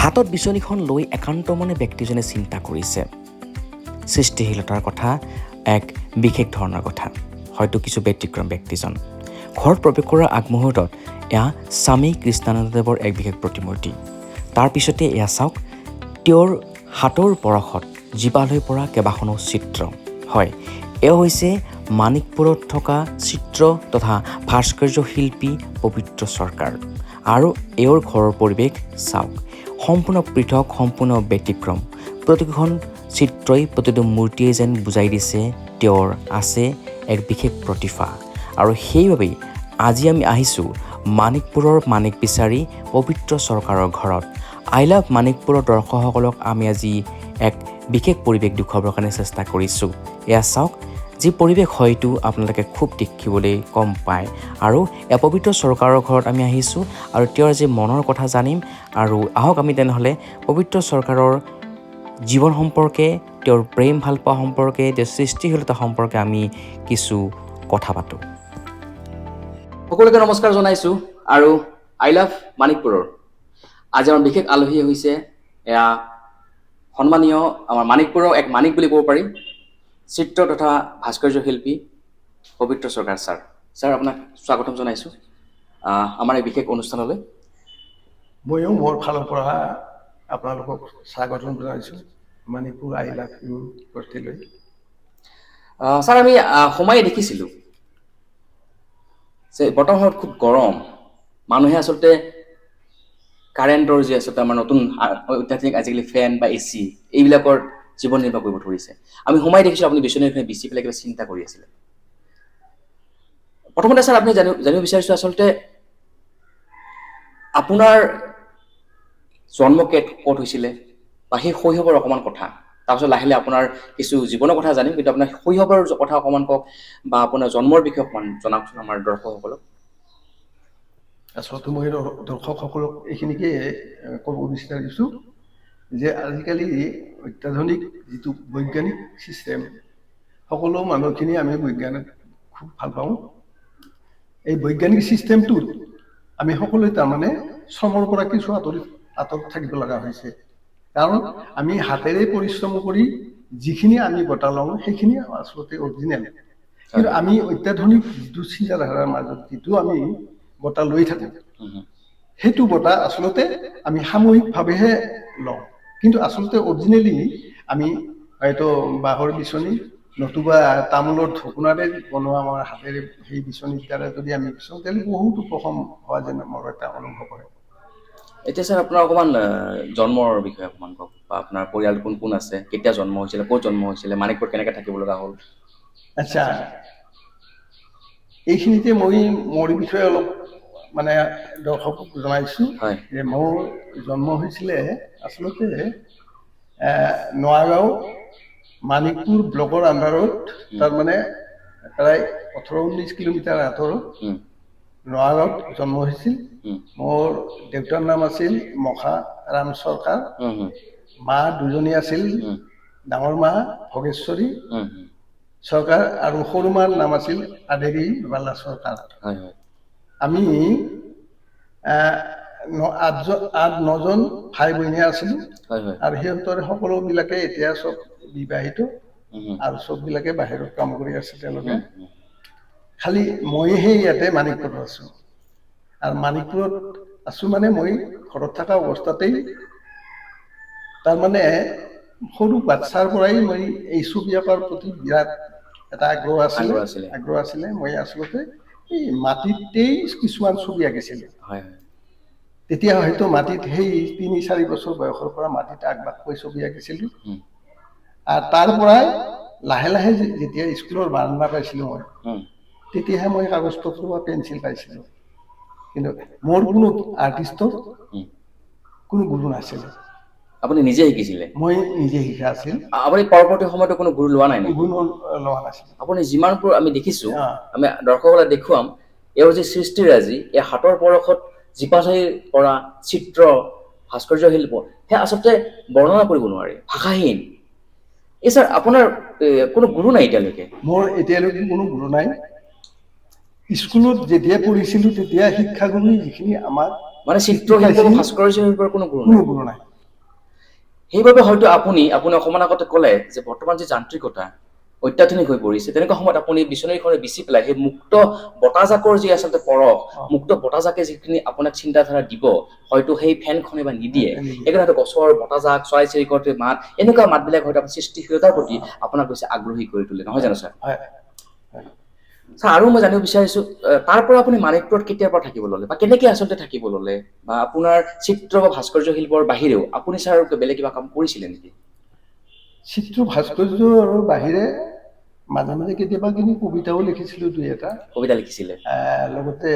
হাতত বিচনীখন লৈ একান্ত মনে ব্যক্তিজনে চিন্তা কৰিছে। সৃষ্টিশীলতাৰ কথা এক বিশেষ ধৰণৰ কথা। হয়তো কিছু ব্যতিক্ৰম ব্যক্তিজন। ঘৰত প্ৰৱেশ কৰাৰ আগমুহূৰ্তত এয়া স্বামী কৃষ্ণানন্দদেৱৰ এক বিশেষ প্ৰতিমূৰ্তি। তাৰ পিছতে এয়া চাওক, তেওঁৰ হাতৰ পৰশত জীপাল হৈ পৰা কেইবাখনো চিত্ৰ। হয়, এয়া হৈছে মাণিকপুৰত থকা চিত্ৰ তথা ভাস্কৰ্য শিল্পী পবিত্ৰ চৰকাৰ। আৰু এওঁৰ ঘৰৰ পৰিৱেশ চাওক, সম্পূৰ্ণ পৃথক, সম্পূৰ্ণ ব্যতিক্ৰম। প্ৰতিখন চিত্ৰই, প্ৰতিটো মূৰ্তিয়ে যেন বুজাই দিছে তেওঁৰ আছে এক বিশেষ প্ৰতিভা। আৰু সেইবাবেই আজি আমি আহিছোঁ মাণিকপুৰৰ মাণিক বিচাৰি পবিত্ৰ চৰকাৰৰ ঘৰত। আই লাভ মাণিকপুৰৰ দৰ্শকসকলক আমি আজি এক বিশেষ পৰিৱেশ দেখুৱাবৰ কাৰণে চেষ্টা কৰিছোঁ। এয়া চাওক, যি পৰিৱেশ হয়তো আপোনালোকে খুব দেখিবলৈ কম পায়। আৰু এই পবিত্ৰ চৰকাৰৰ ঘৰত আমি আহিছোঁ আৰু তেওঁৰ যি মনৰ কথা জানিম। আৰু আহক আমি তেনেহ'লে পবিত্ৰ চৰকাৰৰ জীৱন সম্পৰ্কে, তেওঁৰ প্ৰেম ভালপোৱা সম্পৰ্কে, তেওঁৰ সৃষ্টিশীলতা সম্পৰ্কে আমি কিছু কথা পাতোঁ। সকলোকে নমস্কাৰ জনাইছোঁ। আৰু আই লাভ মাণিকপুৰৰ আজি আমাৰ বিশেষ আলহী হৈছে এয়া সন্মানীয় আমাৰ মাণিকপুৰৰ এক মাণিক বুলি ক'ব পাৰি, চিত্ৰ তথা ভাস্কৰ্য শিল্পী পবিত্ৰ চৰকাৰ ছাৰ। ছাৰ, আপোনাক স্বাগতম জনাইছোঁ আমাৰ এই বিশেষ অনুষ্ঠানলৈ। ময়ো মোৰ ফালৰ পৰা আপোনালোকক স্বাগতম জনাইছোঁ মাণিকপুৰ আই লাভ ইউ কৰ্তৃলৈ। ছাৰ, আমি সোমাই দেখিছিলোঁ যে বৰ্তমান সময়ত খুব গৰম। মানুহে আচলতে কাৰেণ্টৰ যি আচলতে আমাৰ নতুন অত্যাধুনিক আজিকালি ফেন বা AC এইবিলাকৰ জীৱন নিৰ্বাহ কৰিব ধৰিছে। আমি সোমাই দেখিছোঁ আপুনি বিচনীখনে বিচি পেলাই কিবা চিন্তা কৰি আছিলে। প্ৰথমতে ছাৰ, আপুনি জানিব বিচাৰিছোঁ আচলতে আপোনাৰ জন্ম ক'ত হৈছিলে বা সেই শৈশৱৰ অকণমান কথা। তাৰপিছত লাহে লাহে আপোনাৰ কিছু জীৱনৰ কথা জানিম, কিন্তু আপোনাৰ শৈশৱৰ কথা অকণমান কওক বা আপোনাৰ জন্মৰ বিষয়ে অকণমান জনাওকচোন আমাৰ দৰ্শকসকলক। আচলতে মই দৰ্শকসকলক এইখিনিকে ক'ব বিচাৰিছোঁ যে আজিকালি অত্যাধুনিক যিটো বৈজ্ঞানিক ছিষ্টেম, সকলো মানুহখিনি আমি বৈজ্ঞানিক খুব ভাল পাওঁ। এই বৈজ্ঞানিক ছিষ্টেমটোত আমি সকলোৱে তাৰমানে শ্ৰমৰ পৰা কিছু আঁতৰত থাকিব লগা হৈছে। কাৰণ আমি হাতেৰে পৰিশ্ৰম কৰি যিখিনি আমি বঁটা লওঁ সেইখিনি আচলতে অৰিজিনেল। কিন্তু আমি অত্যাধুনিক যিটো চিন্তাধাৰাৰ মাজত যিটো আমি বঁটা লৈ থাকোঁ, সেইটো বঁটা আচলতে আমি সামূহিকভাৱেহে লওঁ। কিন্তু আচলতে অৰিজিনেলি আমি হয়তো বাঁহৰ বিচনী নতুবা তামোলৰ ঢকুনাৰে বনোৱা আমাৰ হাতেৰে সেই বিচনীৰ দ্বাৰা যদি আমি বিচাৰোঁ, তেতিয়াহ'লে বহুত উপশম হোৱা যেন মোৰ এটা অনুভৱ হয়। এতিয়া ছাৰ, আপোনাৰ অকণমান জন্মৰ বিষয়ে অকণমান কওক, বা আপোনাৰ পৰিয়াল কোন কোন আছে, কেতিয়া জন্ম হৈছিলে, ক'ত জন্ম হৈছিলে, মাণিকপুৰত কেনেকৈ থাকিব লগা হ'ল? আচ্ছা, এইখিনিতে মই মোৰ বিষয়ে অলপ মানে দৰ্শকক জনাইছোঁ যে মোৰ জন্ম হৈছিলে আচলতে নৱাগাঁও মাণিকপুৰ ব্লকৰ আণ্ডাৰত, তাৰমানে প্ৰায় 18-19 কিলোমিটাৰ আঁতৰত নৱাগাঁৱত জন্ম হৈছিল। মোৰ দেউতাৰ নাম আছিল মখা ৰাম চৰকাৰ, মা দুজনী আছিল, ডাঙৰ মা ভোগেশ্বৰী চৰকাৰ আৰু সৰু মাৰ নাম আছিল আদেৱী বালা চৰকাৰ। আমি 8-9জন ভাই বহিনী আছিলোঁ আৰু সিহঁতৰ সকলোবিলাকে এতিয়া চব বিবাহিত আৰু চববিলাকে বাহিৰত কাম কৰি আছে তেওঁলোকে। খালি মইহে ইয়াতে মাণিকপুৰত আছোঁ। আৰু মাণিকপুৰত আছোঁ মানে মই ঘৰত থকা অৱস্থাতেই তাৰমানে সৰু বাচ্ছাৰ পৰাই মই এই ছবি অঁকাৰ প্ৰতি বিৰাট এটা আগ্ৰহ আছিলে। মই আচলতে এই মাটিতেই কিছুমান ছবি আঁকিছিলোঁ। তেতিয়া হয়তো মাটিত সেই 3-4 বছৰ বয়সৰ পৰা মাটিত আগবাগকৈ ছবি আঁকিছিলোঁ। আৰু তাৰ পৰাই লাহে লাহে যেতিয়া স্কুলৰ বাৰাণ্ডা পাইছিলোঁ মই, তেতিয়াহে মই কাগজ পত্ৰ বা পেঞ্চিল পাইছিলোঁ। কিন্তু মোৰ কোনো আৰ্টিষ্টৰ কোনো গুৰু নাছিলে। আপুনি নিজে শিকিছিলে? মই নিজে শিকা আছিল। আপুনি পৰৱৰ্তী সময়তো কোনো গুৰু লোৱা নাই? গুৰু লোৱা নাছিল। আপুনি যিমানবোৰ আমি দেখিছোঁ, আমি দৰ্শকসকলক দেখুৱাম, এওঁৰ যি সৃষ্টিৰাজি, এই হাতৰ পৰশত জীপাচাৰি কৰা চিত্ৰ, ভাস্কৰ্য শিল্প, সেয়া আচলতে বৰ্ণনা কৰিব নোৱাৰি, ভাষাহীন। এই ছাৰ, আপোনাৰ কোনো গুৰু নাই এতিয়ালৈকে? মোৰ এতিয়ালৈকে কোনো গুৰু নাই। স্কুলত যেতিয়া পঢ়িছিলোঁ তেতিয়া শিক্ষাগুৰু যিখিনি আমাক মানে চিত্ৰ শিল্প, ভাস্কৰ্য শিল্পৰ কোনো গুৰু নাই? সেইবাবে হয়তো আপুনি অকমান আগতে ক'লে যে বৰ্তমান যি যান্ত্ৰিকতা অত্যাধুনিক হৈ পৰিছে, তেনেকুৱা সময়ত আপুনি বিচনীখনে বিচি পেলাই সেই মুক্ত বতাহজাকৰ যি আচলতে পৰশ, মুক্ত বতাহজাকে যিখিনি আপোনাক চিন্তাধাৰা দিব, হয়তো সেই ফেনখনে বা নিদিয়ে। সেইকাৰণে হয়তো গছৰ বতাহজাক, চৰাই চিৰিকটিৰ মাত, এনেকুৱা মাতবিলাক হয়তো আপোনাৰ সৃষ্টিশীলতাৰ প্ৰতি আপোনাক বেছি আগ্ৰহী কৰি তোলে, নহয় জানো ছাৰ? হয়। ছাৰ, আৰু মই জানিব বিচাৰিছো, তাৰ পৰা আপুনি মানিকপুৰত কেতিয়াৰ পৰা থাকিব ল'লে বা কেনেকে আচলতে থাকিব ল'লে, বা আপোনাৰ চিত্ৰ বা ভাস্কৰ্য শিল্পৰ বাহিৰেও আপুনি ছাৰ বেলেগ কিবা কাম কৰিছিলে নেকি? চিত্ৰ ভাস্কৰ্যৰ বাহিৰে মাজে মাজে কেতিয়াবা কিন্তু কবিতাও লিখিছিলোঁ দুই এটা। কবিতা লিখিছিলে? লগতে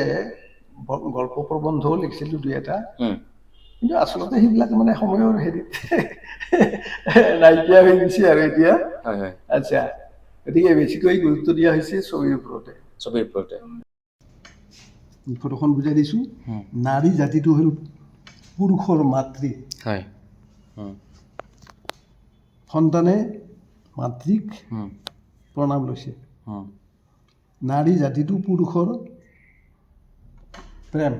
গল্প প্ৰবন্ধও লিখিছিলোঁ দুই এটা। হুম। কিন্তু আচলতে সেইবিলাক মানে সময়ৰ হেৰিত নাইকিয়া হৈ গৈছে আৰু এতিয়া। হয় হয়। আচ্ছা, গতিকে বেছিকৈ গুৰুত্ব দিয়া হৈছে ছবিৰ ওপৰতে। ছবিৰ ওপৰতে। ফটোখন বুজাই দিছোঁ। নাৰী জাতিটো হ'ল পুৰুষৰ মাতৃ। হয়। সন্তানে মাতৃক প্ৰণাম লৈছে। নাৰী জাতিটো পুৰুষৰ প্ৰেম।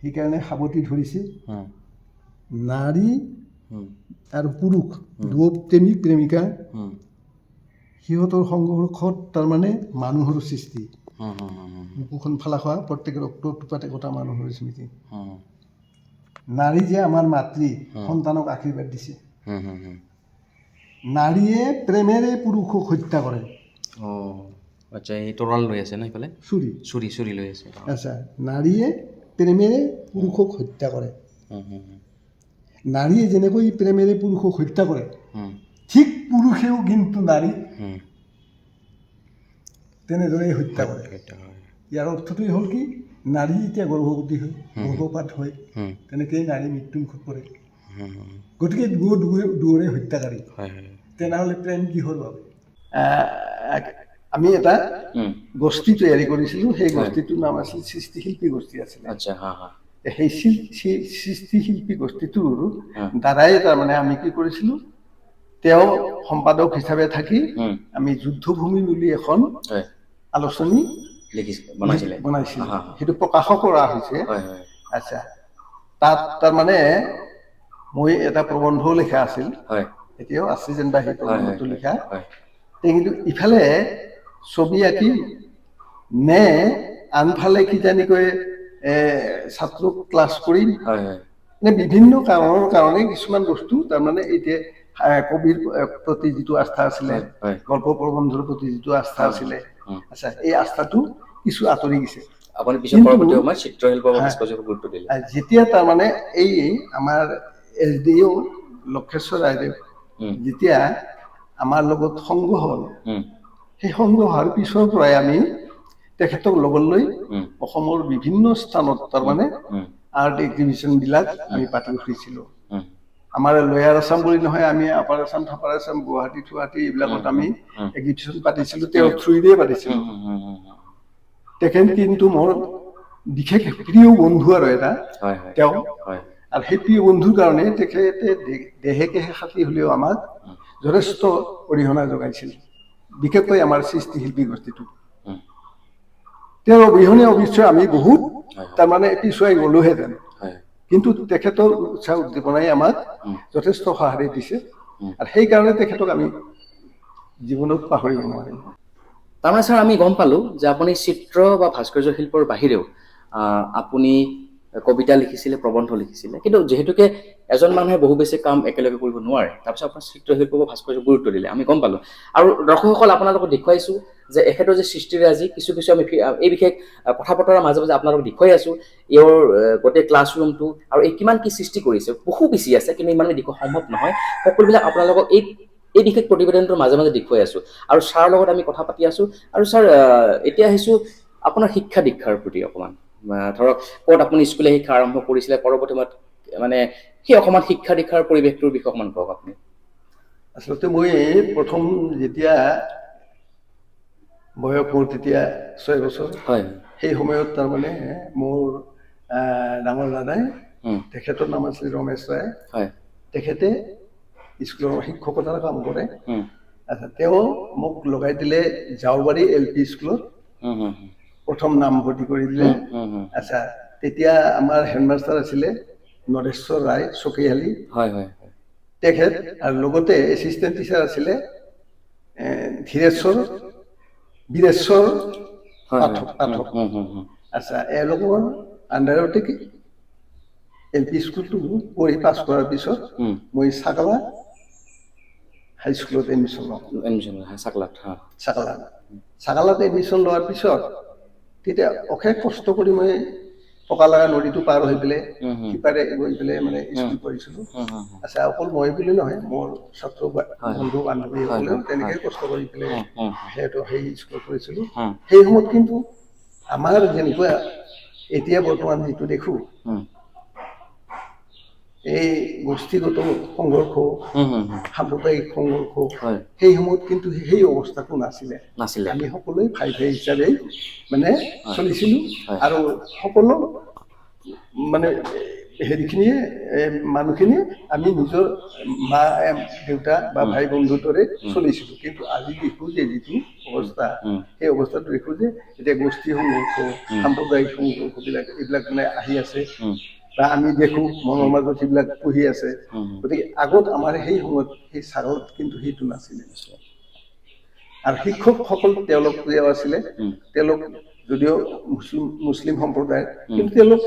সেইকাৰণে সাৱটি ধৰিছে নাৰী আৰু পুৰুষ দুয়ো প্ৰেমিক প্ৰেমিকা, সিহঁতৰ সংঘৰ্ষত তাৰমানে মানুহৰ সৃষ্টি। বুকুখন ফালা খোৱা প্ৰত্যেকৰ ৰক্তটোপাতে কটা মানুহৰ স্মৃতি। নাৰী যে আমাৰ মাতৃ, সন্তানক আশীৰ্বাদ দিছে। নাৰীয়ে প্ৰেমেৰে পুৰুষক হত্যা কৰে। আচ্ছা, এই তৰাল লৈ আছে ন এইফালে? চুৰি লৈ আছে। আচ্ছা, নাৰীয়ে প্ৰেমেৰে পুৰুষক হত্যা কৰে। নাৰীয়ে যেনেকৈ প্ৰেমেৰে পুৰুষক হত্যা কৰে, ঠিক পুৰুষেও কিন্তু নাৰীক তেনেদৰেই হত্যা কৰে। ইয়াৰ অৰ্থটোৱে হ'ল কি, নাৰী এতিয়া গৰ্ভৱতী হয়, গৰ্ভপাত হয়, তেনেকেই নাৰী মৃত্যুমুখত পৰে। গতিকে দুয়োৰে হত্যাকাৰী। তেনেহ'লে প্ৰেম কিহৰ বাবে? আমি এটা গোষ্ঠী তৈয়াৰী কৰিছিলোঁ, সেই গোষ্ঠীটোৰ নাম আছিল সৃষ্টিশিল্পী গোষ্ঠী আছিলে। সেই সৃষ্টিশিল্পী গোষ্ঠীটোৰ দ্বাৰাই তাৰমানে আমি কি কৰিছিলোঁ, তেওঁ সম্পাদক হিচাপে থাকি আমি যুদ্ধভূমি বুলি এখন আলোচনী বনাইছিলোঁ। সেইটো প্ৰকাশো কৰা হৈছে। আচ্ছা, তাত তাৰমানে মই এটা প্ৰবন্ধও লিখা আছিল, এতিয়াও আছে যেনিবা সেই প্ৰবন্ধটো লিখা। কিন্তু ইফালে ছবি আঁকি নে আনফালে কিজানিকৈ ছাত্ৰক ক্লাছ কৰি নে বিভিন্ন কাৰণৰ কাৰণে কিছুমান বস্তু তাৰমানে এতিয়া কবিৰ প্ৰতি যিটো আস্থা আছিলে, গল্প প্ৰবন্ধৰ প্ৰতি যিটো আস্থা আছিলে, আচ্ছা, এই আস্থাটো কিছু আঁতৰি গৈছে। যেতিয়া তাৰমানে এই আমাৰ SDO লক্ষেশ্বৰ ৰায়দেৱ যেতিয়া আমাৰ লগত সংগ হ'ল, সেই সংগ হোৱাৰ পিছৰ পৰাই আমি তেখেতক ল'বলৈ অসমৰ বিভিন্ন স্থানত তাৰমানে আৰ্ট এক্সিবিশ্যনবিলাক আমি পাতি উঠিছিলোঁ। আমাৰ লয়াৰ আছাম বুলি নহয়, আমি আপাৰ আছাম, থাপাৰ আছাম, গুৱাহাটী এইবিলাকত আমি এক্সিবিশ্যন পাতিছিলোঁ, তেওঁৰ থ্ৰুইদিয়ে পাতিছিলোঁ। তেখেত কিন্তু মোৰ বিশেষ প্ৰিয় বন্ধু আৰু এটা তেওঁ, আৰু সেই প্ৰিয় বন্ধুৰ কাৰণে তেখেতে দেহে কেহে খাতি হ'লেও আমাক যথেষ্ট অৰিহণা যোগাইছিল, বিশেষকৈ আমাৰ সৃষ্টিশিল্পী গোষ্ঠীটো। তেওঁৰ অবিহনে অৱশ্যে আমি বহুত তাৰমানে পিছুৱাই গ'লোহেঁতেন, কিন্তু তেখেতৰ উৎসাহ উদ্দীপনাই আমাক যথেষ্ট সঁহাৰি দিছে, আৰু সেইকাৰণে তেখেতক আমি জীৱনত পাহৰিব নোৱাৰিম। তাৰমানে ছাৰ, আমি গম পালোঁ যে আপুনি চিত্ৰ বা ভাস্কৰ্য শিল্পৰ বাহিৰেও আপুনি কবিতা লিখিছিলে, প্ৰবন্ধ লিখিছিলে, কিন্তু যিহেতুকে এজন মানুহে বহু বেছি কাম একেলগে কৰিব নোৱাৰে, তাৰপিছত আপোনাৰ চিত্ৰশিল্প বা ভাস্কৰ্য গুৰুত্ব দিলে, আমি গম পালোঁ। আৰু দৰ্শকসকল আপোনালোকক দেখুৱাইছোঁ যে এখেতৰ যে সৃষ্টিৰাজি, কিছু আমি এই বিশেষ কথা বতৰাৰ মাজে মাজে আপোনালোকক দেখুৱাই আছোঁ তেওঁৰ গোটেই ক্লাছৰুমটো, আৰু এই কিমান কি সৃষ্টি কৰিছে, বহু বেছি আছে, কিন্তু ইমান দেখুওৱা সম্ভৱ নহয়। সকলোবিলাক আপোনালোকক এই বিশেষ প্ৰতিবেদনটোৰ মাজে মাজে দেখুৱাই আছোঁ, আৰু ছাৰৰ লগত আমি কথা পাতি আছোঁ। আৰু ছাৰ, এতিয়া আহিছোঁ আপোনাৰ শিক্ষা দীক্ষাৰ প্ৰতি অকণমান। ধৰক, ক'ত আপুনি স্কুলীয়া শিক্ষা আৰম্ভ কৰিছিলে, পৰৱৰ্তী সময়ত মানে সেই অকণমান শিক্ষা দীক্ষাৰ পৰিৱেশটোৰ বিষয়ে অকণমান কওক আপুনি। আচলতে মই প্ৰথম যেতিয়া বয়স মোৰ তেতিয়া 6 বছৰ, সেই সময়ত তাৰমানে মোৰ ডাঙৰ দাদাই, তেখেতৰ নাম আছিল ৰমেশ ৰায়, তেখেতে স্কুলৰ শিক্ষকতাৰ কাম কৰে। আচ্ছা, তেওঁ মোক লগাই দিলে জাউবাৰী LP স্কুলত, প্ৰথম নামভৰ্তি কৰি দিলে। আচ্ছা, তেতিয়া আমাৰ হেডমাষ্টাৰ আছিলে নৰেশ্বৰ ৰায় চকীহালি, হয় হয় হয় তেখেত আৰু লগতে এছিষ্টেণ্ট টিচাৰ আছিলে ধীৰেশ্বৰ বীৰেশ্বৰ হয় হয় পাঠক। হুম আচ্ছা, এওঁলোকৰ আণ্ডাৰতে LP স্কুলটো পঢ়ি পাছ কৰাৰ পিছত হুম মই চাকলা হাইস্কুলত এডমিশ্যন লওঁ। এডমিশ্যন চাকলাত চাকালাত এডমিশ্যন লোৱাৰ পিছত তেতিয়া অশেষ কষ্ট কৰি মই পকালাগা নদীটো পাৰ হৈ পেলাই হুম হুম সিপাৰে গৈ পেলাই মানে স্কুল পঢ়িছিলোঁ। আচ্ছা, অকল মই বুলি নহয়, মোৰ ছাত্ৰ বন্ধু বান্ধৱীসকলেও তেনেকৈ কষ্ট কৰি পেলাই সেই স্কুল পঢ়িছিলোঁ। সেই সময়ত কিন্তু আমাৰ যেনেকুৱা এতিয়া বৰ্তমান যিটো দেখোঁ, এই গোষ্ঠীগত সংঘৰ্ষ, সাম্প্ৰদায়িক সংঘৰ্ষ, সেই সময়ত কিন্তু সেই অৱস্থাটো নাছিলে। আমি সকলোৱে ভাই ভাই হিচাপে মানে চলিছিলোঁ আৰু সকলো মানে হেৰিখিনিয়ে মানুহখিনিয়ে আমি নিজৰ মা দেউতা বা ভাই বন্ধুৰ দৰে চলিছিলোঁ। কিন্তু আজি দেখোঁ যে যিটো অৱস্থা, সেই অৱস্থাটো দেখোঁ যে এতিয়া গোষ্ঠী সংঘৰ্ষ, সাম্প্ৰদায়িক সংঘৰ্ষবিলাক এইবিলাক মানে আহি আছে বা আমি দেখোঁ মনৰ মাজত সেইবিলাক পুহি আছে। গতিকে আগত আমাৰ সেই সময়ত সেই চাগলত কিন্তু সেইটো নাছিলে। আৰু শিক্ষকসকল তেওঁলোক প্ৰিয় আছিলে, তেওঁলোক যদিও মুছলিম সম্প্ৰদায়, কিন্তু তেওঁলোক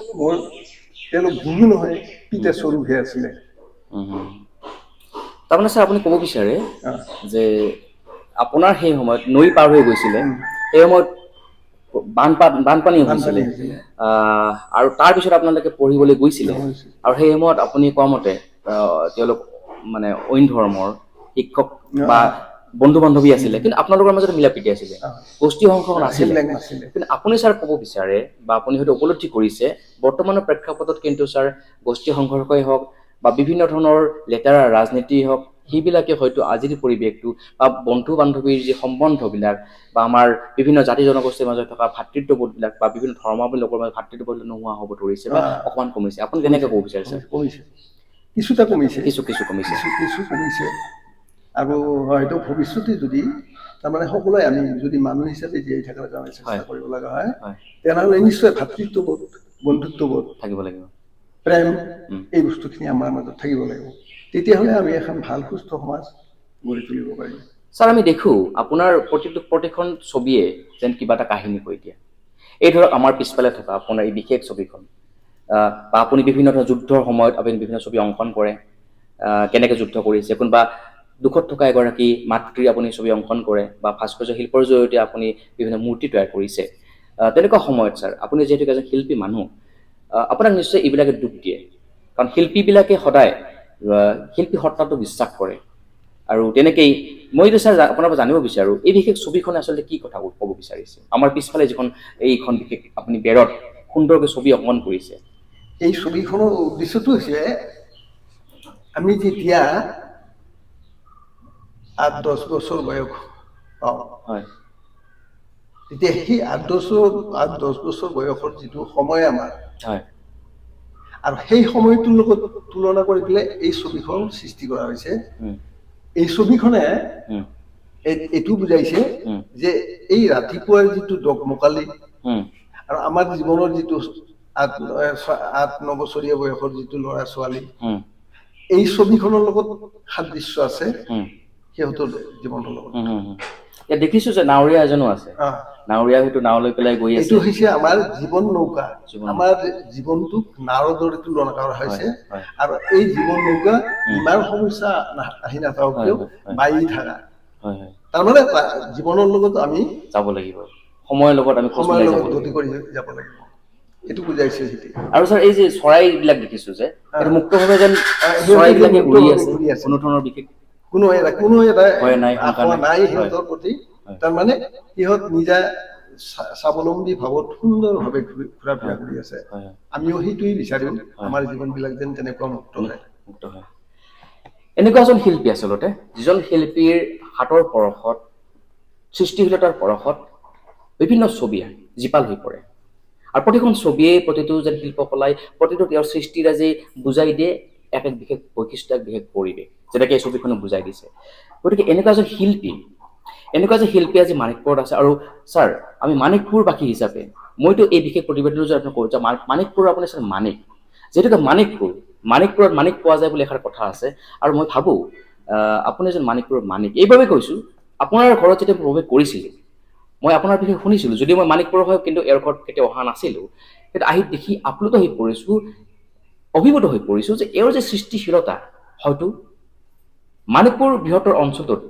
গুৰু নহয়, পিতা স্বৰূপহে আছিলে। তাৰমানে ছাৰ আপুনি ক'ব বিচাৰে যে আপোনাৰ সেই সময়ত নৈ পাৰ হৈ গৈছিলে, সেই সময়ত বানপানী হৈছিলে, আৰু তাৰপিছত আপোনালোকে পঢ়িবলৈ গৈছিলে, আৰু সেই সময়ত আপুনি কোৱা মতে তেওঁলোক মানে অইন ধৰ্মৰ শিক্ষক বা বন্ধু বান্ধৱী আছিলে, কিন্তু আপোনালোকৰ মাজত মিলা প্ৰীতি আছিলে, গোষ্ঠী সংঘৰ্ষ নাছিলে। কিন্তু আপুনি ছাৰ ক'ব বিচাৰে বা আপুনি হয়তো উপলব্ধি কৰিছে, বৰ্তমানৰ প্ৰেক্ষাপটত কিন্তু ছাৰ গোষ্ঠী সংঘৰ্ষই হওক বা বিভিন্ন ধৰণৰ লেতেৰা ৰাজনীতি হওক, সেইবিলাকে হয়তো আজিৰ পৰিৱেশটো বা বন্ধু বান্ধৱীৰ যি সম্বন্ধবিলাক বা আমাৰ বিভিন্ন জাতি জনগোষ্ঠীৰ মাজত থকা ভাতৃত্ববোধবিলাক বা বিভিন্ন ধৰ্মাৱলম্বী মাজত ভাতৃত্ববোধ নোহোৱা হ'ব ধৰিছে বা অকণমান কমিছে। আপুনি কেনেকৈ ক'ব বিচাৰিছে? কিছুটা কমিছে, কিছু কমিছে। আৰু হয়তো ভৱিষ্যতে যদি তাৰমানে সকলোৱে আমি যদি মানুহ হিচাপে জীয়াই থকাৰ কাৰণে চেষ্টা কৰিব লগা হয়, তেনেহ'লে নিশ্চয় ভাতৃত্ববোধ, বন্ধুত্ববোধ থাকিব লাগিব, প্ৰেম, এই বস্তুখিনি আমাৰ মাজত থাকিব লাগিব। তেতিয়াহ'লে আমি এখন ভাল সুস্থ সমাজ গঢ়ি তুলিব পাৰিম। ছাৰ আমি দেখোঁ আপোনাৰ প্ৰতিখন ছবিয়ে যেন কিবা এটা কাহিনী কৈ দিয়ে। এই ধৰক আমাৰ পিছফালে থকা আপোনাৰ এই বিশেষ ছবিখন, বা আপুনি বিভিন্ন ধৰণৰ যুদ্ধৰ সময়ত আপুনি বিভিন্ন ছবি অংকন কৰে, কেনেকৈ যুদ্ধ কৰিছে, কোনোবা দুখত থকা এগৰাকী মাতৃৰ আপুনি ছবি অংকন কৰে বা ভাস্কৰ্য শিল্পৰ জৰিয়তে আপুনি বিভিন্ন মূৰ্তি তৈয়াৰ কৰিছে। তেনেকুৱা সময়ত ছাৰ আপুনি যিহেতু এজন শিল্পী মানুহ, আপোনাক নিশ্চয় এইবিলাকে দুখ দিয়ে, কাৰণ শিল্পীবিলাকে সদায় শিল্পী সত্তাটো বিশ্বাস কৰে। আৰু তেনেকেই মই ছাৰ আপোনাৰ পৰা জানিব বিচাৰোঁ, এই বিশেষ ছবিখনে আচলতে কি কথা ক'ব বিচাৰিছে? আমাৰ পিছফালে যিখন এইখন বিশেষ আপুনি বেৰত সুন্দৰকৈ ছবি অংকন কৰিছে, এই ছবিখনৰ উদ্দেশ্যটো হৈছে আমি যেতিয়া 8-10 বছৰ বয়স পাওঁ, তেতিয়া সেই 8-10 বছৰ বয়সৰ যিটো সময় আমাৰ, আৰু সেই সময়টোৰ লগত তুলনা কৰি পেলাই এই ছবিখন সৃষ্টি কৰা হৈছে। এই ছবিখনে এইটো বুজাইছে যে এই ৰাতিপুৱাৰ যিটো দগমকালি আৰু আমাৰ জীৱনৰ যিটো 8-9 বছৰীয়া বয়সৰ যিটো ল'ৰা ছোৱালী, এই ছবিখনৰ লগত সাদৃশ্য আছে সিহঁতৰ জীৱনৰ লগত। দেখিছোঁ যে নাৱৰীয়া এজনো আছে, নাৱৰীয়া হয়তো নাও লৈ পেলাই গৈ আছে। এইটো হৈছে আমাৰ জীৱন নৌকা, আমাৰ জীৱনটোক নাৱৰ দৰে তুলনা কৰা হৈছে। আৰু এই জীৱন নৌকা ইমান সমস্যা আহি নাথাকক কিয় বাঢ়ি থাকা, তাৰমানে জীৱনৰ লগত আমি যাব লাগিব, সময়ৰ লগত আমি গতি কৰি যাব লাগিব, এইটো বুজাইছে। আৰু ছাৰ এই যে চৰাইবিলাক দেখিছোঁ যে মুক্তভাৱে যেন চৰাইবিলাকে উৰি আছে, কোনো ধৰণৰ বিশেষ কোনো এটা আশা নাই সিহঁতৰ প্ৰতি, তাৰমানে সিহঁত নিজা স্বাৱলম্বী ভাৱত সুন্দৰভাৱে ঘূৰা ফুৰা কৰি আছে। আমিও সেইটোৱে বিচাৰিম, আমাৰ জীৱনবিলাক যেন তেনেকুৱা মুক্ত হয়। এনেকুৱা এজন শিল্পী আচলতে, যিজন শিল্পীৰ হাতৰ পৰশত, সৃষ্টিশীলতাৰ পৰশত বিভিন্ন ছবি জীপাল হৈ পৰে, আৰু প্ৰতিখন ছবিয়ে প্ৰতিটো যেন শিল্পকলাই প্ৰতিটো তেওঁৰ সৃষ্টিৰাজি বুজাই দিয়ে এক এক বিশেষ বৈশিষ্ট্য, এক বিশেষ পৰিৱেশ, যেনেকৈ এই ছবিখনে বুজাই দিছে। গতিকে এনেকুৱা এজন শিল্পী আজি মানিকপুৰত আছে। আৰু ছাৰ আমি মানিকপুৰবাসী হিচাপে মইতো এই বিশেষ প্ৰতিবেদনটো যে আপোনাক কওঁ যে মানিকপুৰৰ আপুনি ছাৰ যিহেতুকে মানিকপুৰ মানিকপুৰত মানিক পোৱা যায় বুলি এষাৰ কথা আছে আৰু মই ভাবোঁ আপুনি এজন মানিকপুৰৰ মানিক এইবাবে কৈছোঁ আপোনাৰ ঘৰত যেতিয়া প্ৰৱেশ কৰিছিলোঁ মই আপোনাৰ বিষয়ে শুনিছিলোঁ যদিও মই মানিকপুৰৰ হয় কিন্তু এওঁৰ ঘৰত কেতিয়াও অহা নাছিলোঁ কিন্তু আহি দেখি আপ্লুত হৈ পৰিছোঁ অভিভূত হৈ পৰিছোঁ যে এওঁৰ যে সৃষ্টিশীলতা হয়তো মানিকপুৰ বৃহত্তৰ অঞ্চলটোত